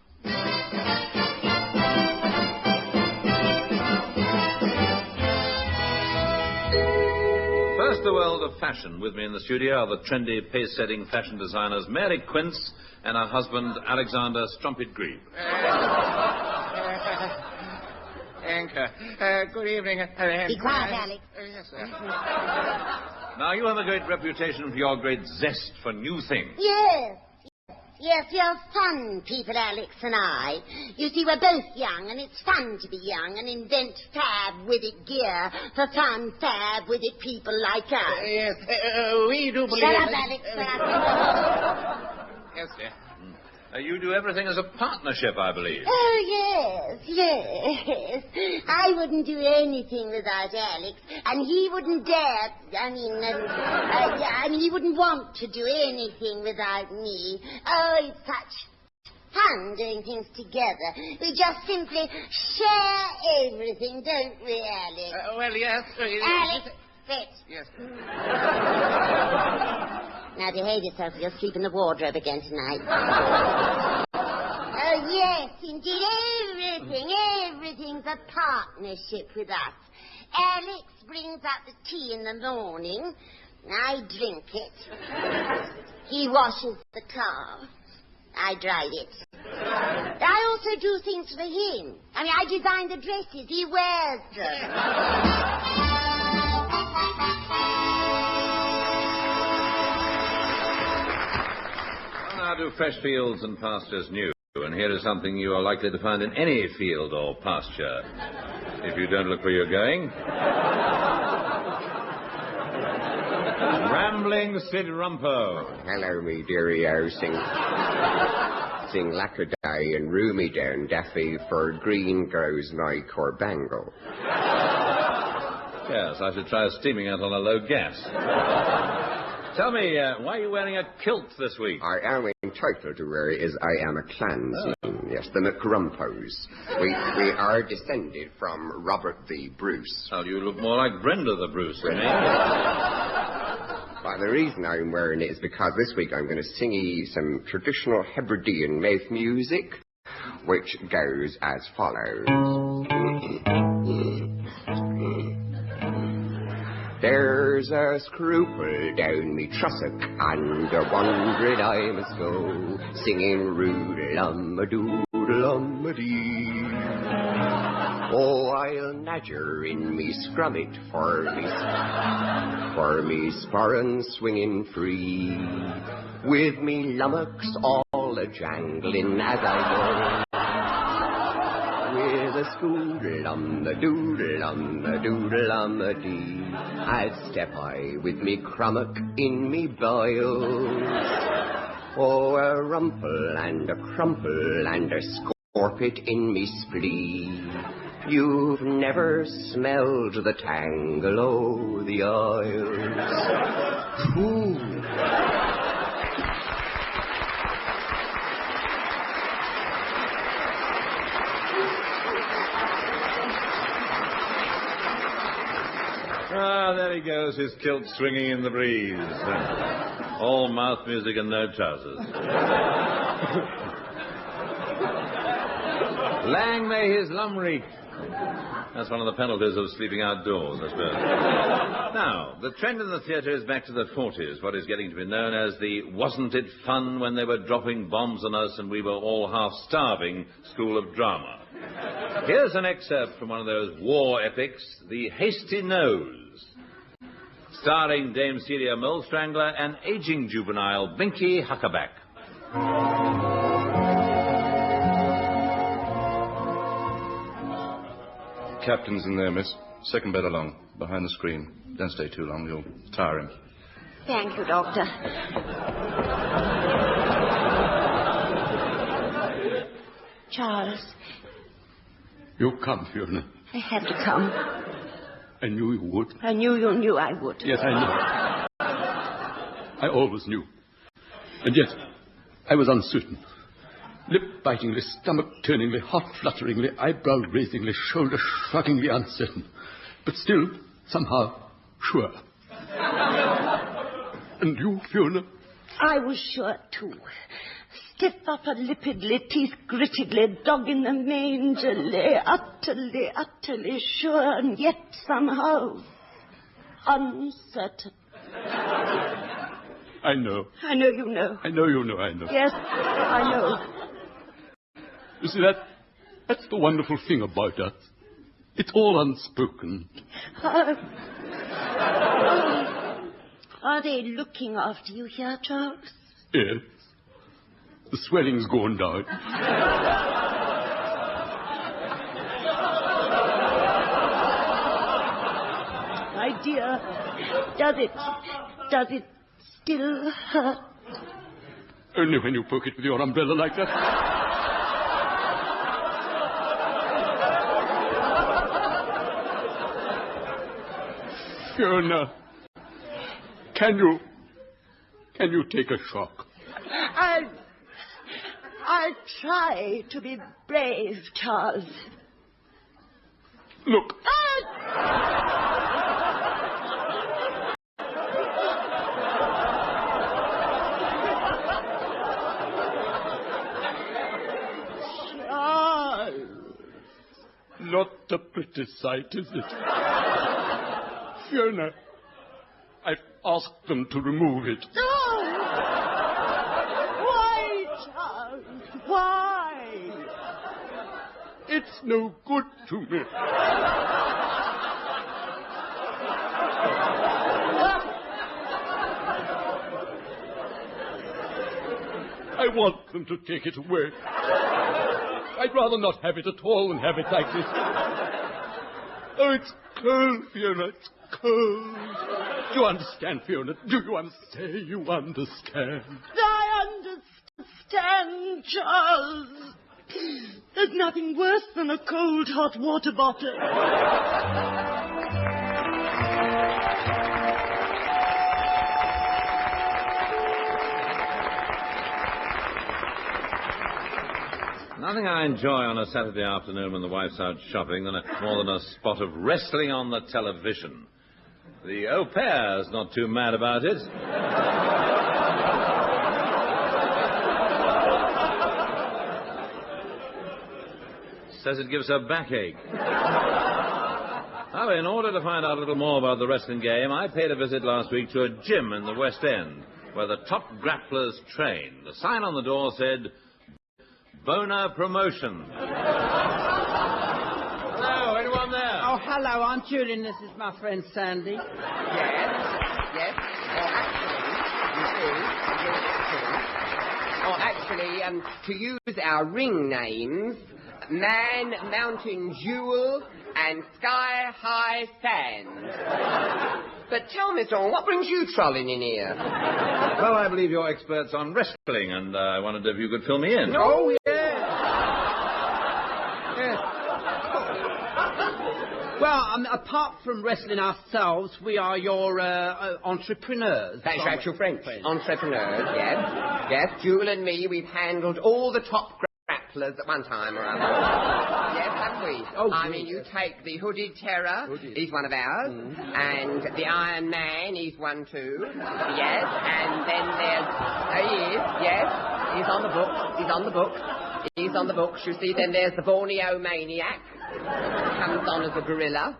First, the world of fashion. With me in the studio are the trendy, pace-setting fashion designers Mary Quince and her husband, Alexander Strumpet Grebe. Anchor. Good evening. Be quiet, Alex. Yes, sir. Now, you have a great reputation for your great zest for new things. Yes. Yes, we're fun people, Alex and I. You see, we're both young, and it's fun to be young and invent fab-witted gear for fun, fab-witted people like us. Yes, we do believe... Shut up, Alex, shut up. Yes, sir. You do everything as a partnership, I believe. Oh, yes. I wouldn't do anything without Alex, and he wouldn't dare, he wouldn't want to do anything without me. Oh, it's such fun doing things together. We just simply share everything, don't we, Alex? Well, yes. Alex, sit. Yes. Now behave yourself or you'll sleep in the wardrobe again tonight. Oh, yes, indeed, everything's a partnership with us. Alex brings out the tea in the morning. I drink it. He washes the car. I dried it. I also do things for him. I mean, I design the dresses. He wears them. Well, now do fresh fields and pastures new. And here is something you are likely to find in any field or pasture, if you don't look where you're going. Rambling Sid Rumpo. Hello, me dearie-o. Sing lackaday and rue me down, Daffy, for green grows my corbangle. Yes, I should try steaming out on a low gas. Tell me, why are you wearing a kilt this week? I am entitled to wear it as I am a clansman. Yes, the McRumpos. We are descended from Robert the Bruce. Oh, you look more like Brenda the Bruce than me. Well, the reason I'm wearing it is because this week I'm going to sing you some traditional Hebridean mouth music, which goes as follows. There's a scruple down me trussock, and a wondering I must go, singing roodle-um-a-doodle-um-a-dee. Oh, I'll nadger in me scrummit for me sporran swinging free, with me lummocks all a-jangling as I go. With a scoodle-um-a-doodle-um-a-doodle-um-a-dee, I'd step I with me crummock in me boils. Oh, a rumple and a crumple and a scorpit in me splee. You've never smelled the tangle o' the Isles. Ooh. Ah, there he goes, his kilt swinging in the breeze. All mouth music and no trousers. Lang may his lum reek. That's one of the penalties of sleeping outdoors, I suppose. Now, the trend in the theatre is back to the 40s, what is getting to be known as the wasn't it fun when they were dropping bombs on us and we were all half starving school of drama. Here's an excerpt from one of those war epics, The Hasty Nose, starring Dame Celia Molestrangler and aging juvenile Binky Huckaback. Captain's in there, miss. Second bed along, behind the screen. Don't stay too long, you'll tire him. Thank you, Doctor. Charles. You come, Fiona. I had to come. I knew you would. I knew you knew I would. Yes, I know. I always knew. And yet, I was uncertain. Lip-bitingly, stomach-turningly, heart-flutteringly, eyebrow-raisingly, shoulder-shruggingly uncertain. But still, somehow, sure. And you, Fiona? I was sure, too. Stiff upper-lippedly, teeth-grittedly, dog in the mangerly, utterly sure, and yet somehow uncertain. I know. I know you know. I know you know, I know. Yes, I know. You see, that's the wonderful thing about us. It's all unspoken. Are they looking after you here, Charles? Yes. The swelling's gone down. My dear, does it still hurt? Only when you poke it with your umbrella like that. Fiona, can you take a shock? I'll try to be brave, Charles. Look. Charles. Not a pretty sight, is it? Fiona, I've asked them to remove it. No! Why, Charles? Why? It's no good to me. I want them to take it away. I'd rather not have it at all than have it like this. Oh, it's cold, Fiona, it's cold. Do you understand, Fiona? Do you say you understand? I understand, Charles. There's nothing worse than a cold hot water bottle. Nothing I enjoy on a Saturday afternoon when the wife's out shopping more than a spot of wrestling on the television. The au pair's not too mad about it. Says it gives her backache. Oh, in order to find out a little more about the wrestling game, I paid a visit last week to a gym in the West End, where the top grapplers train. The sign on the door said, Boner Promotion. Hello, anyone there? Oh, hello, I'm Julian. This is my friend Sandy. Yes. Actually, to use our ring names, Man, Mountain Jewel, and Sky High Sand. But tell me, John, what brings you trolling in here? Well, I believe you're experts on wrestling, and I wondered if you could fill me in. Oh, yeah. Well, apart from wrestling ourselves, we are your entrepreneurs. That's actual French. Entrepreneurs, yes. Yes, Jewel and me, we've handled all the top grapplers at one time or other. Yes, haven't we? Oh, I mean, you take the Hooded Terror, he's one of ours, and the Iron Man, he's one too. Yes, and then there's... he's on the books. He's on the books, you see. Then there's the Borneo Maniac. Comes on as a gorilla.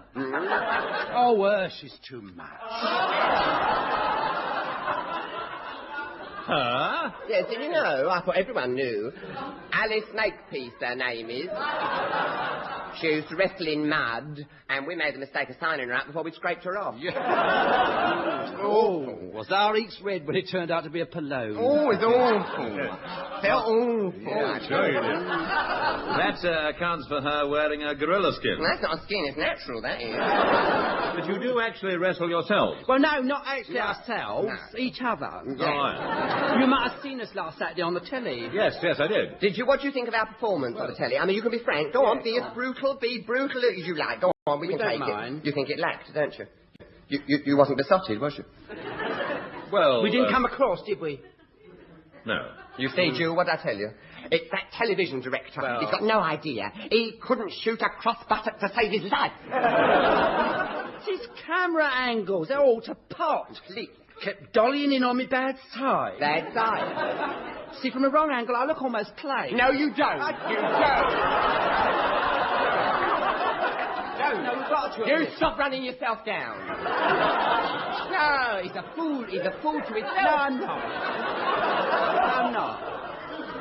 Oh, she's too much. Huh? Yes, did you know? I thought everyone knew. Alice Makepeace, her name is. She used to wrestle in mud, and we made the mistake of signing her out before we scraped her off. Was our eeks red when it turned out to be a Palone? Oh, it's awful. Felt awful. Yeah, sure you did. That accounts for her wearing a gorilla skin. Well, that's not a skin, it's natural, that is. But you do actually wrestle yourselves? Well, no, not actually ourselves. No. Each other. Right. You might have seen us last Saturday on the telly. Yes, I did. Did you? What do you think of our performance on the telly? I mean, you can be frank. Go on, be as brutal as you like. Go on, we can take it. You think it lacked, don't you? You wasn't besotted, was you? Well... We didn't come across, did we? No. You see, Jewel, what I tell you? It's that television director. Well... He's got no idea. He couldn't shoot a cross buttock to save his life. It's his camera angles. They're all to pot. Kept dollying in on me bad side. Bad side? See, from the wrong angle, I look almost plain. No, you don't. You don't. No, we've got to. You stop running yourself down. No, he's a fool. He's a fool to himself. No, I'm not.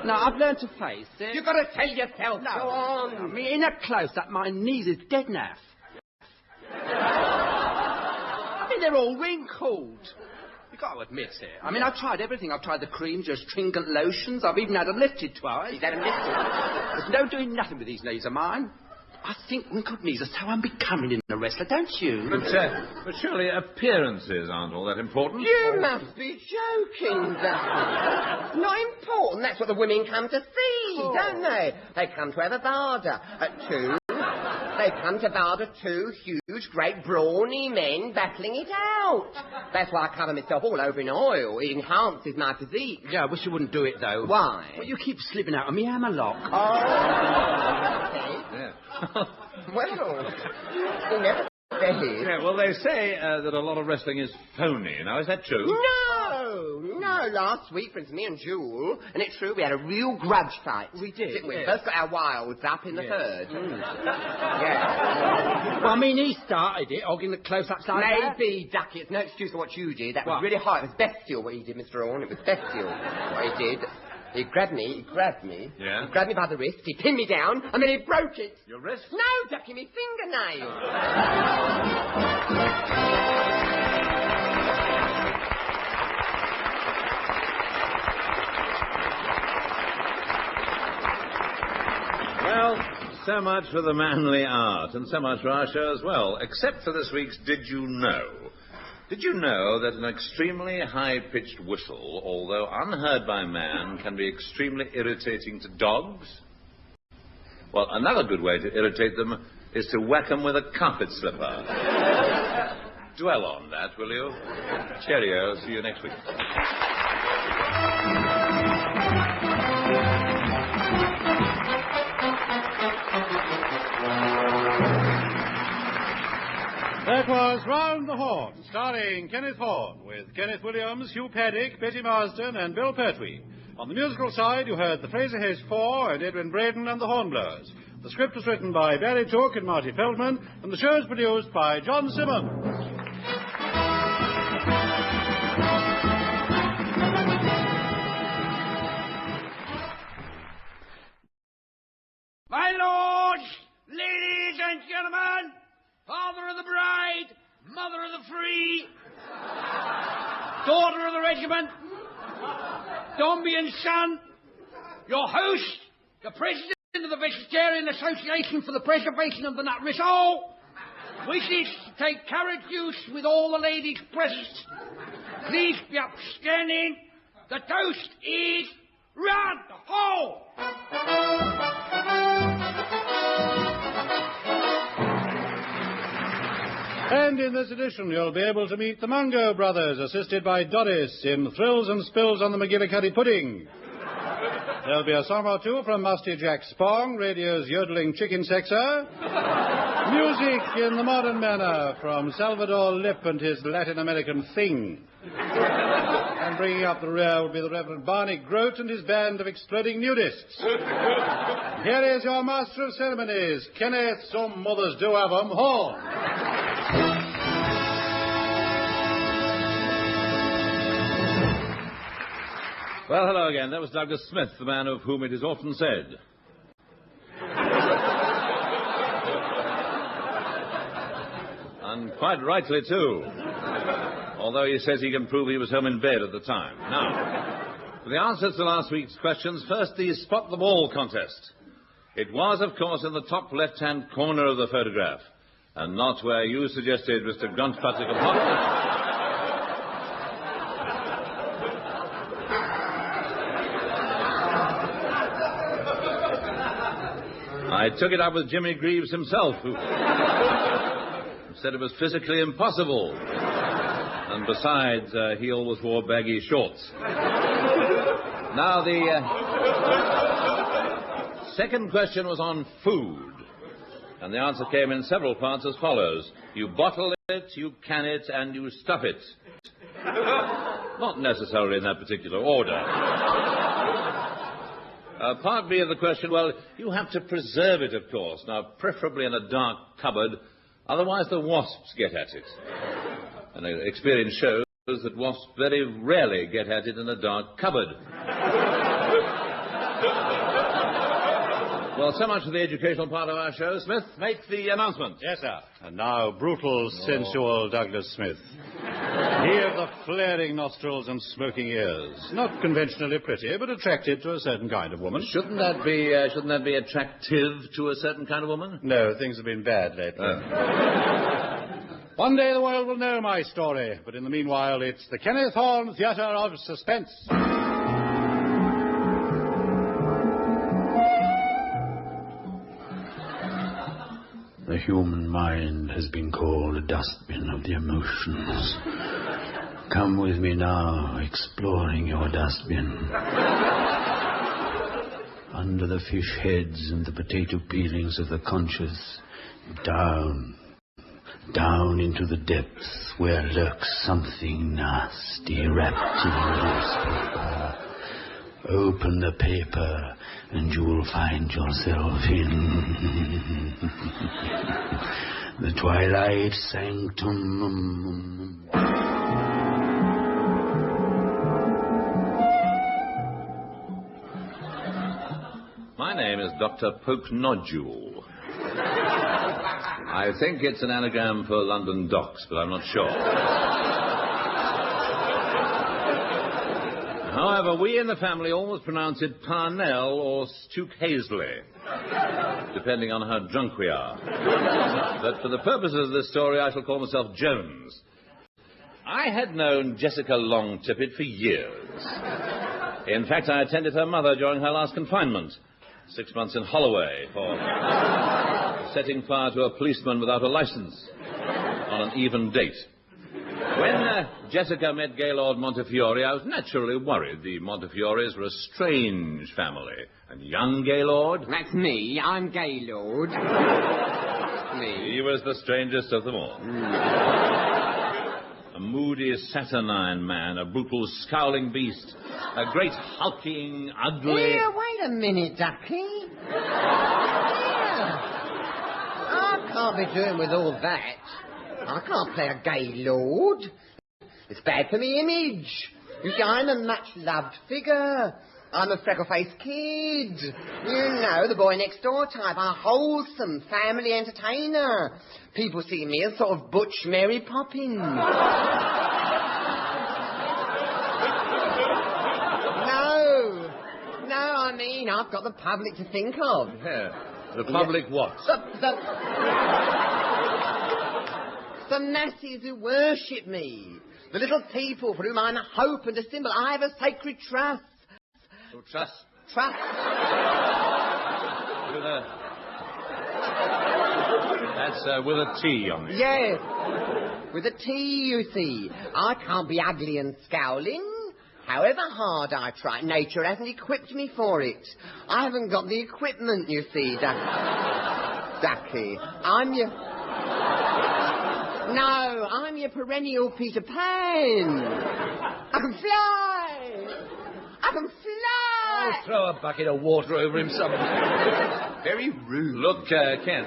No, I've learned to face it. You've got to tell yourself. No. Go on. I mean, in a close-up, my knees is dead naff. I mean, they're all wrinkled. You've got to admit it. I mean, I've tried everything. I've tried the creams, your stringent lotions. I've even had them lifted twice. He's had them lifted? There's no doing nothing with these knees of mine. I think wrinkled knees are so unbecoming in a wrestler, don't you? But surely appearances aren't all that important. You must be joking, Dusty. Not important. That's what the women come to see, don't they? They come to have a barder at 2. They come to bother two huge, great, brawny men battling it out. That's why I cover myself all over in oil. It enhances my physique. Yeah, I wish you wouldn't do it, though. Why? Well, you keep slipping out of me hammerlock. Yeah. Well, you never said it. Yeah, well, they say that a lot of wrestling is phony. Now, is that true? No, last week, for instance, me and Jewel, and it's true, we had a real grudge fight. We did, Didn't we? yes. Both got our wilds up in the herd. Yeah. Well, I mean, he started it, hogging the close-ups like that. Maybe, Ducky, it's no excuse for what you did. That was really hard. It was bestial what he did, Mr. Horne. It was bestial what he did. He grabbed me. Yeah? He grabbed me by the wrist, he pinned me down, and then he broke it. Your wrist? No, Ducky, me fingernail. Well, so much for the manly art, and so much for our show as well, except for this week's Did You Know? Did you know that an extremely high-pitched whistle, although unheard by man, can be extremely irritating to dogs? Well, another good way to irritate them is to whack them with a carpet slipper. Dwell on that, will you? Cheerio. See you next week. That was Round the Horne, starring Kenneth Horne, with Kenneth Williams, Hugh Paddick, Betty Marsden, and Bill Pertwee. On the musical side, you heard the Fraser Hayes Four and Edwin Braden and the Hornblowers. The script was written by Barry Took and Marty Feldman, and the show is produced by John Simmons. My lords, ladies and gentlemen, father of the bride, mother of the free, daughter of the regiment, Dombey and Son, your host, the president of the Vegetarian Association for the Preservation of the Nut Rissole, wishes to take carrot juice with all the ladies present. Please be upstanding. The toast is Round the Horne. And in this edition, you'll be able to meet the Mungo brothers, assisted by Doris, in Thrills and Spills on the McGillicuddy Pudding. There'll be a song or two from Musty Jack Spong, radio's yodeling chicken sexer. Music in the modern manner from Salvador Lip and his Latin American thing. And bringing up the rear will be the Reverend Barney Grote and his band of exploding nudists. Here is your master of ceremonies, Kenneth, some mothers do have 'em, Horne. Well, hello again. That was Douglas Smith, the man of whom it is often said. And quite rightly, too. Although he says he can prove he was home in bed at the time. Now, for the answers to last week's questions, first the Spot the Ball contest. It was, of course, in the top left-hand corner of the photograph, and not where you suggested, Mr. Gruntpatrick of Hot. I took it up with Jimmy Greaves himself, who said it was physically impossible. And besides, he always wore baggy shorts. Now, the second question was on food. And the answer came in several parts as follows. You bottle it, you can it, and you stuff it. Not necessarily in that particular order. Part B of the question, well, you have to preserve it, of course. Now, preferably in a dark cupboard, otherwise the wasps get at it. And experience shows that wasps very rarely get at it in a dark cupboard. Well, so much for the educational part of our show. Smith, make the announcement. Yes, sir. And now, brutal, sensual Douglas Smith. He of the flaring nostrils and smoking ears. Not conventionally pretty, but attracted to a certain kind of woman. Shouldn't that be attractive to a certain kind of woman? No, things have been bad lately. One day the world will know my story, but in the meanwhile, it's the Kenneth Horne Theatre of Suspense. The human mind has been called a dustbin of the emotions. Come with me now, exploring your dustbin. Under the fish heads and the potato peelings of the conscious, down into the depths where lurks something nasty wrapped in newspaper. Open the paper and you'll find yourself in the twilight sanctum. My name is Dr. Poke Nodule. I think it's an anagram for London Docks, but I'm not sure. However, we in the family always pronounce it Parnell or Stooke-Hazley, depending on how drunk we are. But for the purposes of this story, I shall call myself Jones. I had known Jessica Long-Tippet for years. In fact, I attended her mother during her last confinement, 6 months in Holloway, for setting fire to a policeman without a license on an even date. When Jessica met Gaylord Montefiore, I was naturally worried. The Montefiores were a strange family. And young Gaylord? That's me. I'm Gaylord. Me. He was the strangest of them all. A moody, saturnine man, a brutal, scowling beast, a great, hulking, ugly... Here, wait a minute, Ducky. I can't be doing with all that. I can't play a Gaylord. It's bad for me image. You see, I'm a much-loved figure. I'm a freckle-faced kid. You know, the boy next door type. A wholesome family entertainer. People see me as sort of Butch Mary Poppins. No, I mean, I've got the public to think of. Yeah. The public what? The masses who worship me. The little people for whom I'm a hope and a symbol. I have a sacred trust. So trust? Trust. That's with a T on it. Yes. With a T, you see. I can't be ugly and scowling. However hard I try, nature hasn't equipped me for it. I haven't got the equipment, you see, Ducky. I'm your perennial Peter Pan. I can fly. Oh, throw a bucket of water over him, somebody. Very rude. Look, Ken,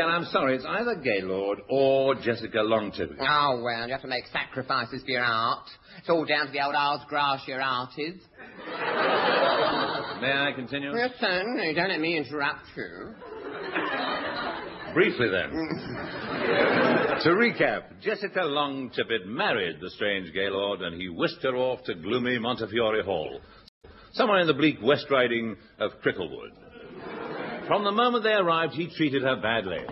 I'm sorry. It's either Gaylord or Jessica Long-Tippet. Oh, well, you have to make sacrifices for your art. It's all down to the old owl's grass your art is. May I continue? Yes, certainly. Don't let me interrupt you. Briefly, then. To recap, Jessica Long-Tippet married the strange Gaylord, and he whisked her off to gloomy Montefiore Hall, somewhere in the bleak West Riding of Cricklewood. From the moment they arrived, he treated her badly.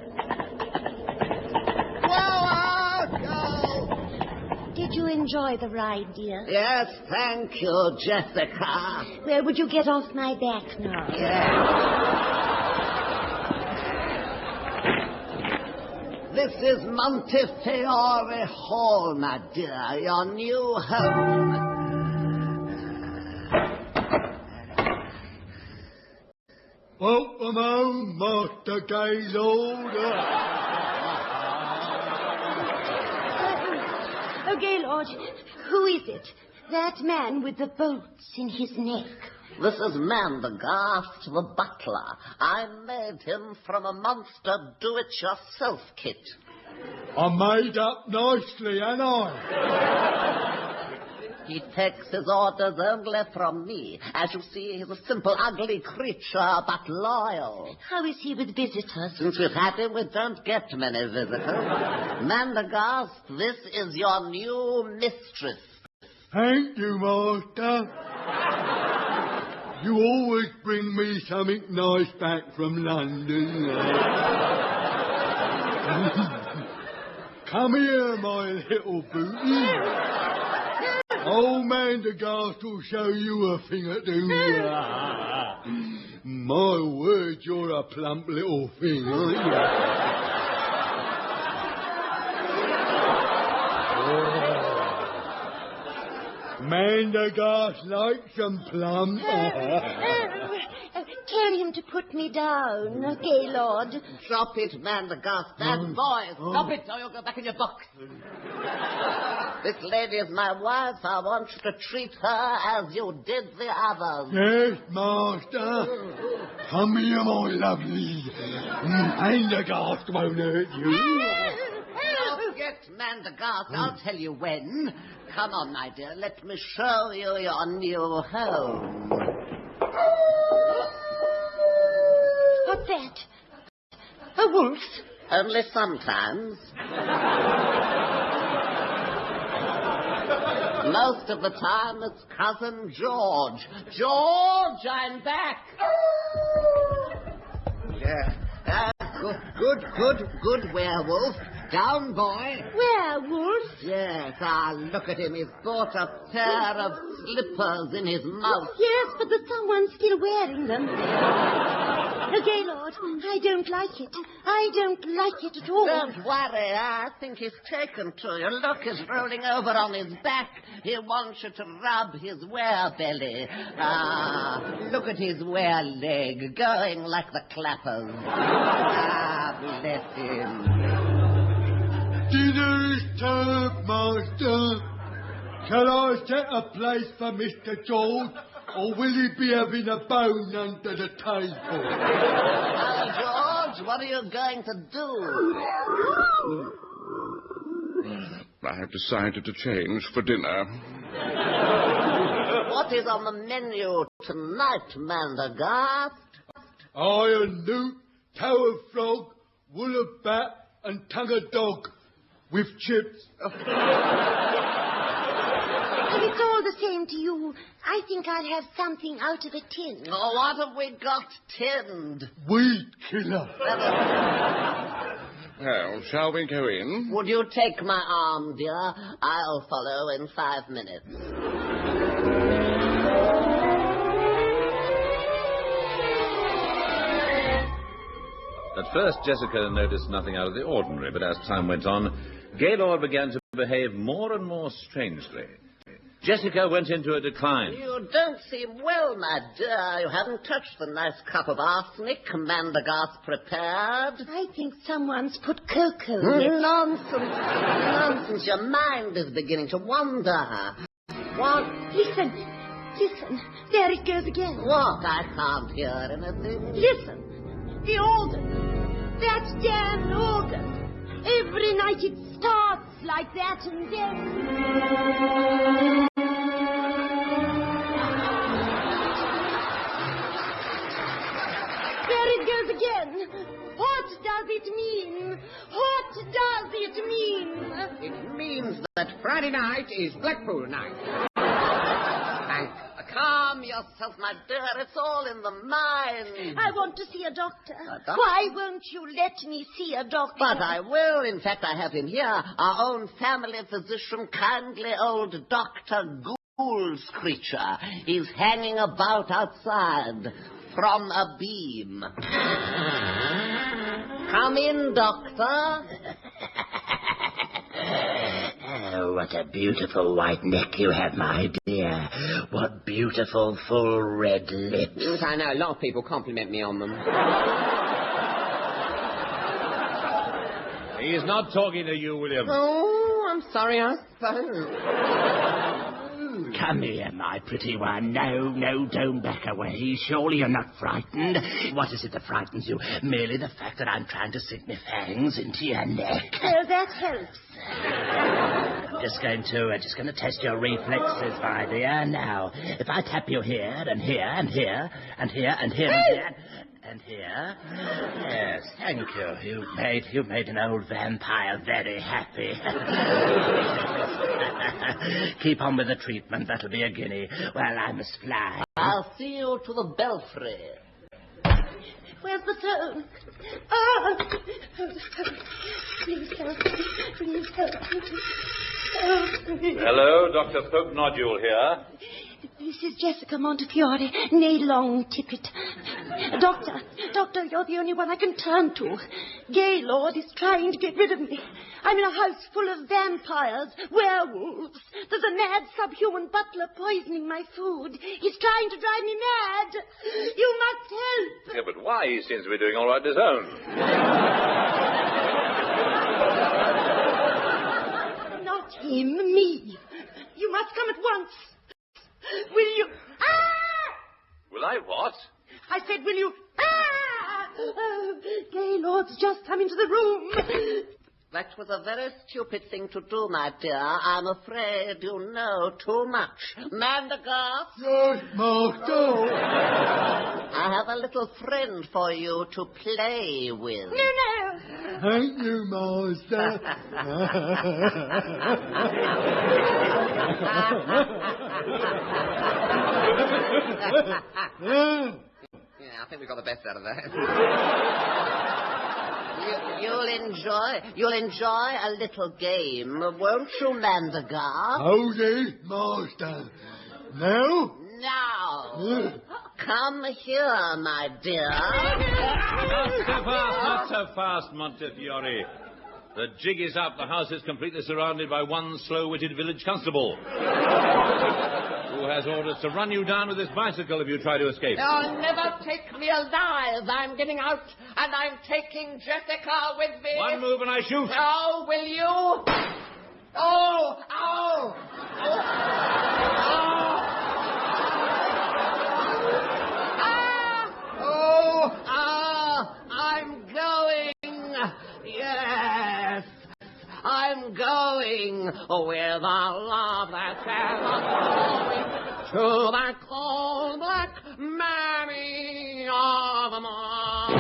Did you enjoy the ride, dear? Yes, thank you, Jessica. Well, would you get off my back now? This is Montefiore Hall, my dear, your new home. Welcome home, Master Gaylord. Oh, Gaylord, who is it? That man with the bolts in his neck. This is Mandergaft, the butler. I made him from a monster do-it-yourself kit. I made up nicely, ain't I? He takes his orders only from me. As you see, he's a simple, ugly creature, but loyal. How is he with visitors? Since we've had him, we don't get many visitors. Mandergaft, this is your new mistress. Thank you, Master. You always bring me something nice back from London. Come here, my little booty. Old man Degas will show you a thing or two. My word, you're a plump little thing, aren't you? Man Degas likes some plum. Tell him to put me down, Gaylord. Drop it, man, the gas. Bad boy. Stop it, or you'll go back in your box. This lady is my wife. I want you to treat her as you did the others. Yes, master. Come here, my lovely. Man Degas won't hurt you. Don't get man the gas. I'll tell you when. Come on, my dear. Let me show you your new home. What's that? A wolf? Only sometimes. Most of the time it's Cousin George. George, I'm back. Yeah. Good werewolf. Down, boy. Werewolf? Yes, look at him. He's bought a pair of slippers in his mouth. Yes, but there's someone still wearing them. Gaylord, I don't like it. I don't like it at all. Don't worry. I think he's taken to you. Look, he's rolling over on his back. He wants you to rub his were-belly. Look at his were-leg, going like the clappers. Bless him. Dinner is served, master. Shall I set a place for Mr. George, or will he be having a bone under the table? George, what are you going to do? I have decided to change for dinner. What is on the menu tonight, Mandergast? I a newt, toe of frog, wool of bat, and tongue of dog. With chips. If it's all the same to you, I think I'll have something out of a tin. Oh, what have we got tinned? Weed killer. Well, shall we go in? Would you take my arm, dear? I'll follow in 5 minutes. At first, Jessica noticed nothing out of the ordinary, but as time went on, Gaylord began to behave more and more strangely. Jessica went into a decline. You don't seem well, my dear. You haven't touched the nice cup of arsenic Mandergast prepared. I think someone's put cocoa in it. Nonsense. Your mind is beginning to wander. What? Listen. There it goes again. What? I can't hear anything. Listen. The organ. That damn organ. Every night it starts like that and then... There it goes again. What does it mean? What does it mean? It means that Friday night is Blackpool night. Calm yourself, my dear. It's all in the mind. I want to see a doctor. Why won't you let me see a doctor? But I will. In fact, I have him here. Our own family physician, kindly old Dr. Ghoul's creature. He's hanging about outside from a beam. Come in, doctor. Oh, what a beautiful white neck you have, my dear. What beautiful, full red lips. Yes, I know. A lot of people compliment me on them. He's not talking to you, William. Oh, I'm sorry, I suppose. Come here, my pretty one. No, don't back away. Surely you're not frightened. What is it that frightens you? Merely the fact that I'm trying to sink my fangs into your neck. Well, that helps. I'm just going to test your reflexes, my dear. Now, if I tap you here and here and here and here and here and here and here. Yes, thank you. You've made an old vampire very happy. Keep on with the treatment. That'll be a guinea. Well, I must fly. I'll see you to the belfry. Where's the phone? Oh! Please help me. Please help me. Oh. Hello, Dr. Poke Nodule here. This is Jessica Montefiore, nee Long Tippet. Doctor, you're the only one I can turn to. Gaylord is trying to get rid of me. I'm in a house full of vampires, werewolves. There's a mad subhuman butler poisoning my food. He's trying to drive me mad. You must help. Yeah, but why? He seems to be doing all right on his own. Not him, me. You must come at once. Will you... Ah! Will I what? I said, will you... Ah! Oh, Gaylord's just come into the room. That was a very stupid thing to do, my dear. I'm afraid you know too much. Mandergaard? Yes, Master. I have a little friend for you to play with. No. Thank you, Master. Yeah, I think we got the best out of that. You'll enjoy a little game, won't you, Mandergaard? Oh, yes, Master. Now? Now. Come here, my dear. Not so fast, Montefiore. The jig is up. The house is completely surrounded by one slow-witted village constable who has orders to run you down with his bicycle if you try to escape. They'll never take me alive. I'm getting out, and I'm taking Jessica with me. One move and I shoot. Oh, will you? Oh! I'm going. Yes, I'm going with a love that's ever going to that cold black mammy of them all.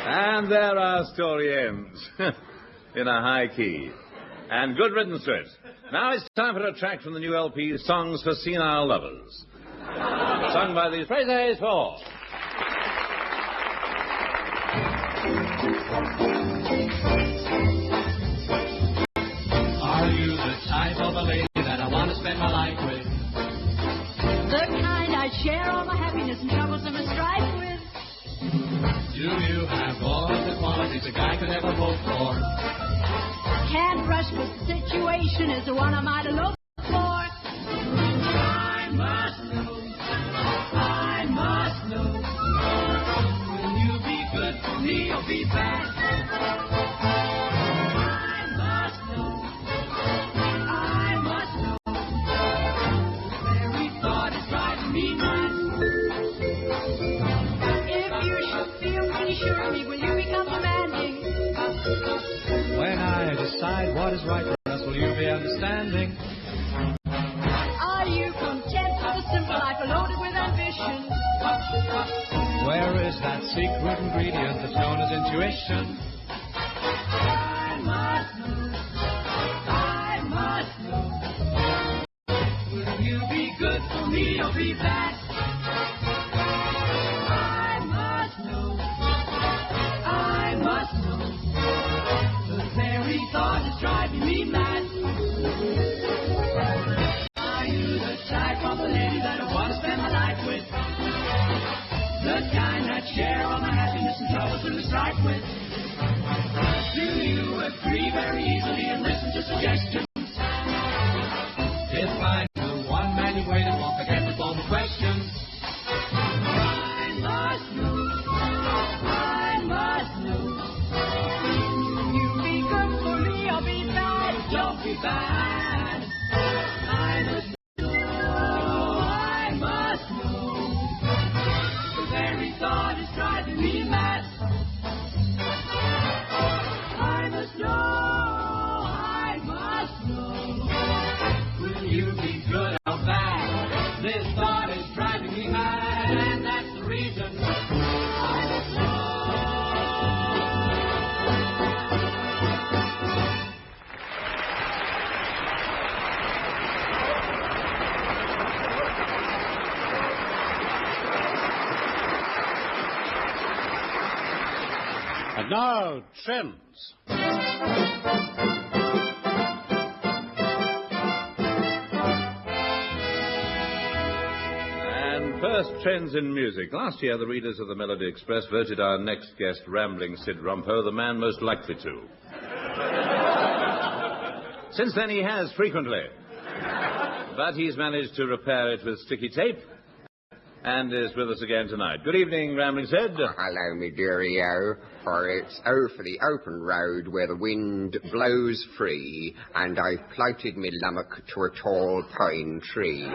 And there our story ends. In a high key. And good riddance to it. Now it's time for a track from the new LP, Songs for Senile Lovers. Sung by the Fraser Hayes Four. Are you the type of a lady that I want to spend my life with? The kind I share all my happiness and troubles and my strife with. Do you have all of the qualities a guy could ever hope for? Can't rush the situation is the one I might have looked for. I must know. Will you be good for me or be bad? I must know. The very thought is driving me nuts. If you should feel pretty sure of me, will you become demanding? When I decide what is right for us, will you be understanding? Are you content with a simple life loaded with ambition? Where is that secret ingredient that's known as intuition? I must know. Will you be good for me or be bad? I must know. The very thought is driving me mad. Are you the type of a lady that I want to spend my life with? The kind that share all my happiness and troubles and the strife with? Do you agree very easily and listen to suggestions? If I'm the one man you waited for, forget the formal questions. I must know. Don't be bad. I must know. The very thought is driving me mad. I must know. Will you be good or bad? This thought is driving me mad, and that's the reason I must know. And now, trends. And first, trends in music. Last year, the readers of the Melody Express voted our next guest, Rambling Sid Rumpo, the man most likely to. Since then, he has frequently. But he's managed to repair it with sticky tape and is with us again tonight. Good evening, Rambling Sid. Hello, me dearie-o, for it's for the open road where the wind blows free, and I've plighted me lummock to a tall pine tree.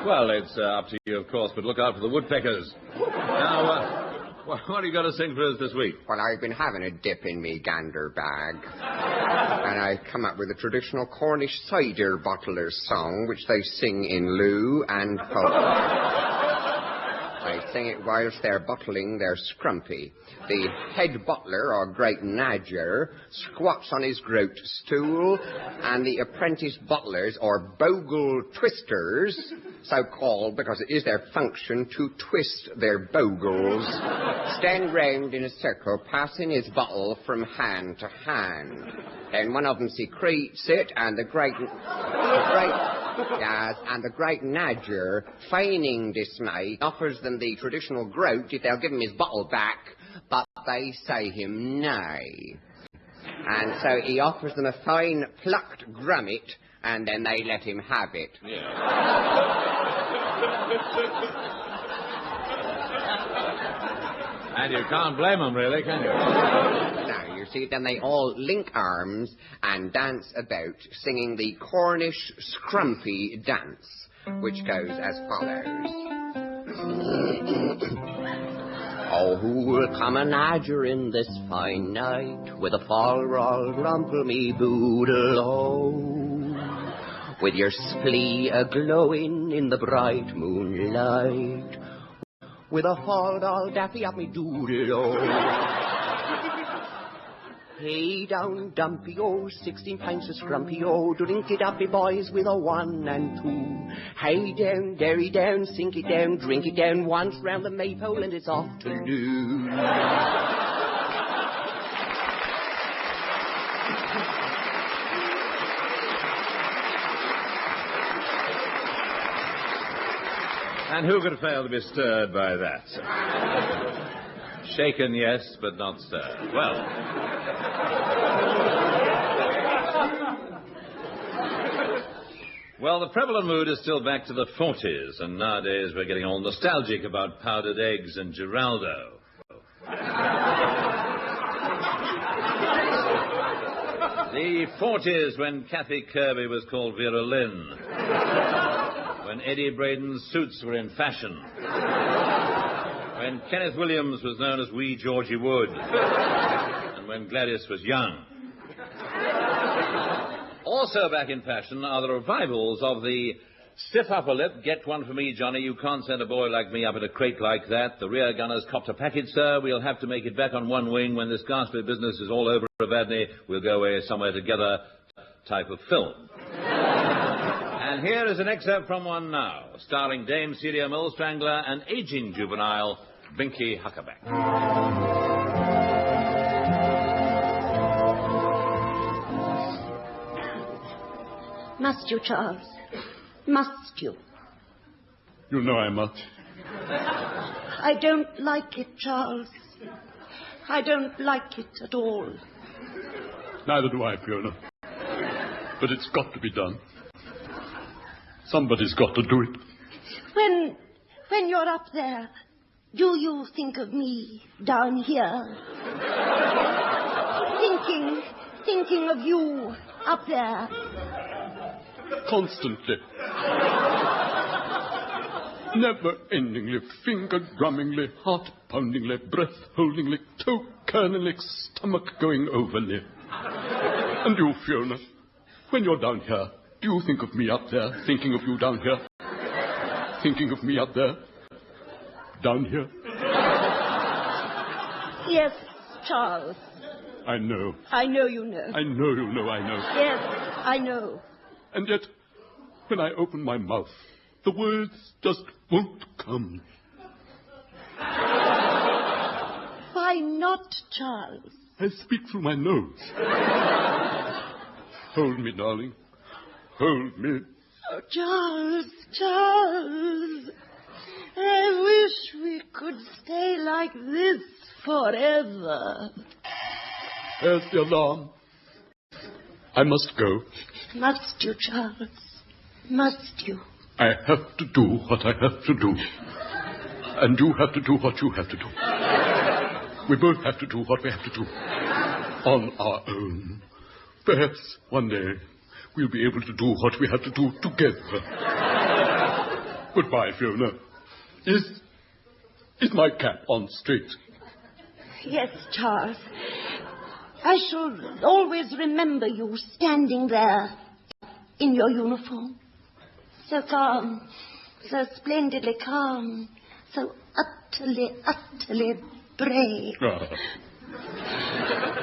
Well, it's up to you, of course, but look out for the woodpeckers. Now, what are you going to sing for us this week? Well, I've been having a dip in me gander bag, and I've come up with a traditional Cornish cider bottler's song, which they sing in lieu and hope. They sing it whilst they're bottling their scrumpy. The head butler, or great nadger, squats on his groat stool, and the apprentice butlers, or bogle twisters, so called because it is their function to twist their bogles, stand round in a circle, passing his bottle from hand to hand. Then one of them secretes it, and the great nadger, feigning dismay, offers them the traditional groat if they'll give him his bottle back, but they say him nay. And so he offers them a fine plucked grummet, and then they let him have it. Yeah. And you can't blame them, really, can you? No, you see, then they all link arms and dance about, singing the Cornish scrumpy dance, which goes as follows. Oh, who will come a nadger in this fine night, with a fall-roll rumple me boodle, oh, with your splee a-glowing in the bright moonlight, with a fall-doll daffy up me doodle, oh. Hey down, dumpy, oh, 16 pints of scrumpy, oh, drink it up, me boys, with a 1 and 2. Hey down, derry down, sink it down, drink it down, once round the maypole, and it's off to loo. And who could fail to be stirred by that? Shaken, yes, but not stirred. Well, the prevalent mood is still back to the 40s, and nowadays we're getting all nostalgic about powdered eggs and Giraldo. The 40s when Kathy Kirby was called Vera Lynn, when Eddie Braden's suits were in fashion, when Kenneth Williams was known as Wee Georgie Wood, and when Gladys was young. Also back in fashion are the revivals of the stiff upper lip, get one for me, Johnny, you can't send a boy like me up in a crate like that, the rear gunner's copped a package, sir, we'll have to make it back on one wing, when this ghastly business is all over, Evadne, we'll go away somewhere together type of film. And here is an excerpt from one now, starring Dame Celia Millstrangler and aging juvenile Binky Huckaback. Must you, Charles? Must you? You know I must. I don't like it, Charles. I don't like it at all. Neither do I, Fiona. But it's got to be done. Somebody's got to do it. When you're up there, do you think of me down here? Thinking of you up there? Constantly. Never-endingly, finger-drummingly, heart-poundingly, breath-holdingly, toe-kerningly, stomach-going overly. And you, Fiona, when you're down here, do you think of me up there, thinking of you down here? Thinking of me up there, down here? Yes, Charles. I know. I know you know. I know you know I know. Yes, I know. And yet, when I open my mouth, the words just won't come. Why not, Charles? I speak through my nose. Hold me, darling. Hold me. Oh, Charles. I wish we could stay like this forever. There's the alarm. I must go. Must you, Charles? Must you? I have to do what I have to do. And you have to do what you have to do. We both have to do what we have to do. On our own. Perhaps one day we'll be able to do what we have to do together. Goodbye, Fiona. Is my cap on straight? Yes, Charles. I shall always remember you standing there in your uniform. So calm, so splendidly calm, so utterly brave.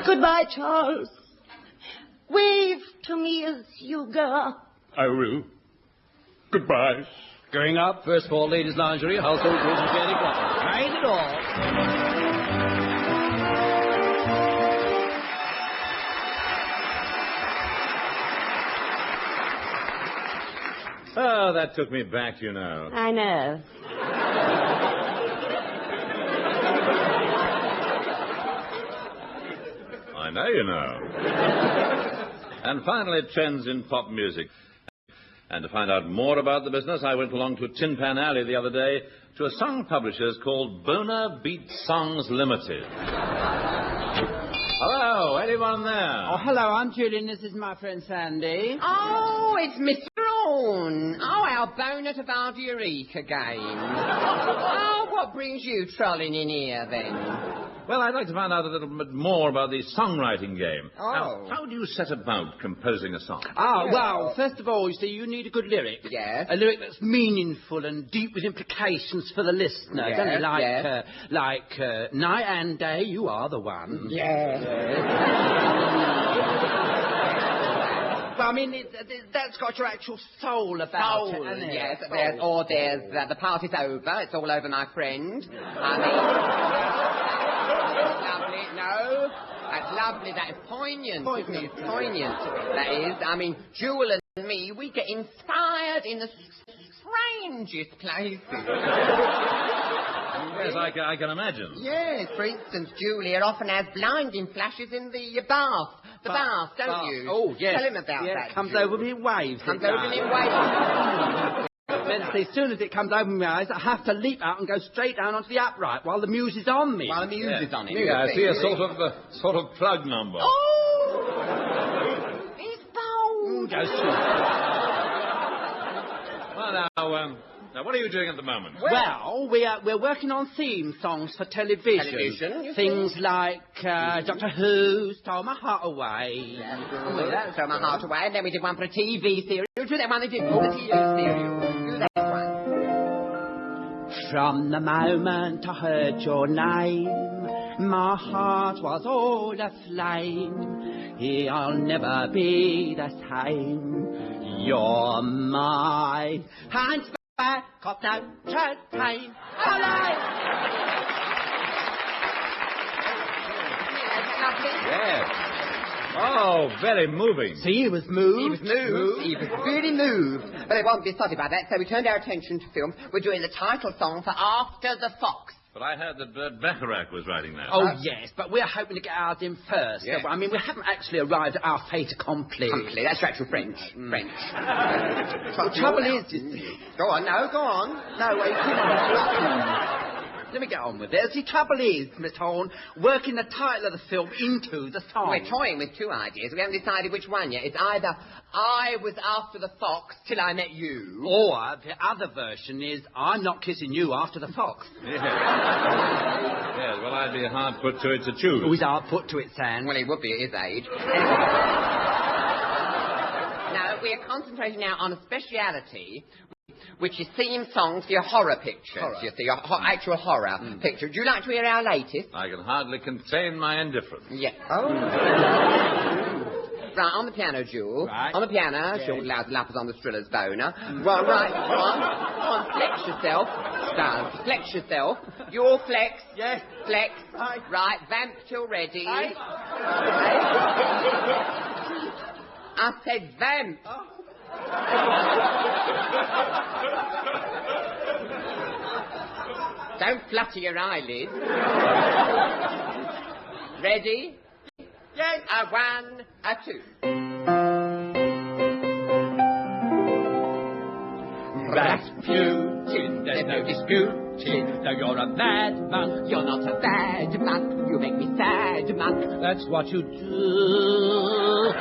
Goodbye, Charles. Wave to me as you go up. I will. Goodbye. Going up, first floor, ladies' lingerie, household goods and fairly clothes. Tried it all. Oh, that took me back, you know. I know. I know you know. And finally, trends in pop music. And to find out more about the business, I went along to a Tin Pan Alley the other day to a song publisher called Boner Beat Songs Limited. Hello, anyone there? Oh, hello, I'm Julian. This is my friend Sandy. Oh, it's Mr. Horne. Oh, our boner to Valdurique again. Oh, what brings you trolling in here, then? Well, I'd like to find out a little bit more about the songwriting game. Oh. Now, how do you set about composing a song? Well, first of all, you see, you need a good lyric. Yes. A lyric that's meaningful and deep with implications for the listener. Yes, Don't you? yes. Like night and day, you are the one. Yes. Well, I mean, that's got your actual soul about it, hasn't it? Yes. There's the party's over. It's all over, my friend. I mean, lovely. No, that's lovely. That is poignant. It's poignant. That is. I mean, Jewel and me, we get inspired in the strangest places. Yes, I can imagine. Yes, for instance, Julia often has blinding flashes in the bath. The bath, don't you? Oh, yes. Tell him about that. Comes over me in waves. Comes over me in waves. As soon as it comes over my eyes, I have to leap out and go straight down onto the upright while the muse is on me. While the muse is on him. Yeah, I see a sort of plug number. Oh! He's bold. Well, now, what are you doing at the moment? Well, we're working on theme songs for television. Things like Doctor Who, Stole My Heart Away. That Stole My Heart Away. And then we did one for a TV serial. Do that one they did for the TV serial. Do that one. From the moment I heard your name, my heart was all aflame. I'll never be the same. You're my hands back, got no time. All right. Yes. Oh, very moving. See, he was moved. He was really moved. But it won't be sorry about that, so we turned our attention to film. We're doing the title song for After the Fox. But I heard that Burt Bacharach was writing that. Oh, yes, but we're hoping to get ours in first. Yes. So, I mean, we haven't actually arrived at our fait accompli. That's actual French. French. The trouble is... Go on. No, wait, come on. Let me get on with it. The trouble is, Miss Horne, working the title of the film into the song. We're toying with two ideas. We haven't decided which one yet. It's either I was after the fox till I met you. Or the other version is I'm not kissing you after the fox. Yes, well, I'd be hard put to it to choose. Oh, he's hard put to it, Sam. Well, he would be at his age. Now, we are concentrating now on a speciality, which is theme songs for your horror pictures. You see, your actual horror picture. Would you like to hear our latest? I can hardly contain my indifference. Yes. Right, on the piano, Jewel. Right. On the piano. Yes. Short loud lappers on the Striller's boner. Well, right, on, flex yourself. Down. Flex yourself. You all flex. Yes. Flex. Right. Right, vamp till ready. Right. I said vamp. Don't flutter your eyelids. Ready? Yes. A 1, a 2. Rasputin, there's no disputing. Though you're a madman, You're not a bad monk. You make me sad, monk. that's what you do.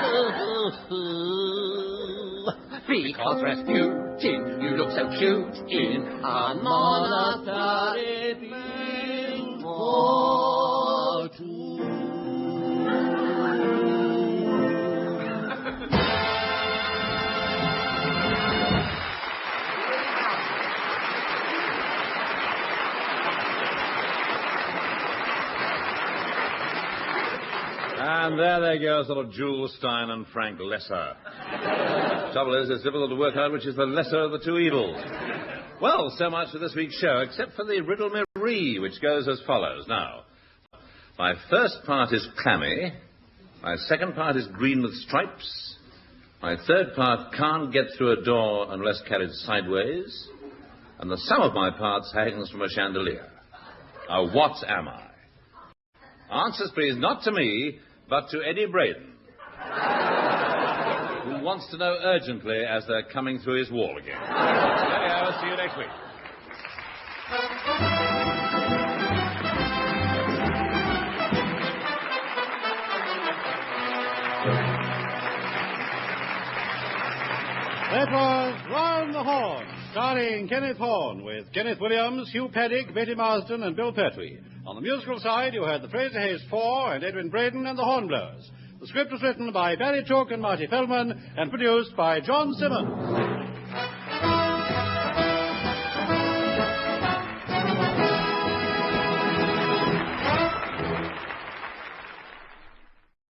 Because Rasputin, you look so cute in a monastery built for two. And there they go, sort of Jules Stein and Frank Lesser. Trouble is, it's difficult to work out which is the lesser of the two evils. Well, so much for this week's show, except for the Riddle Me Ree, which goes as follows. Now, my first part is clammy, my second part is green with stripes, my third part can't get through a door unless carried sideways, and the sum of my parts hangs from a chandelier. Now, what am I? Answers, please, not to me, but to Eddie Braden, who wants to know urgently as they're coming through his wall again. There we go. See you next week. That was Round the Horne, starring Kenneth Horne, with Kenneth Williams, Hugh Paddick, Betty Marsden, and Bill Pertwee. On the musical side, you heard the Fraser Hayes Four and Edwin Braden and the Hornblowers. The script was written by Barry Took and Marty Feldman and produced by John Simmons.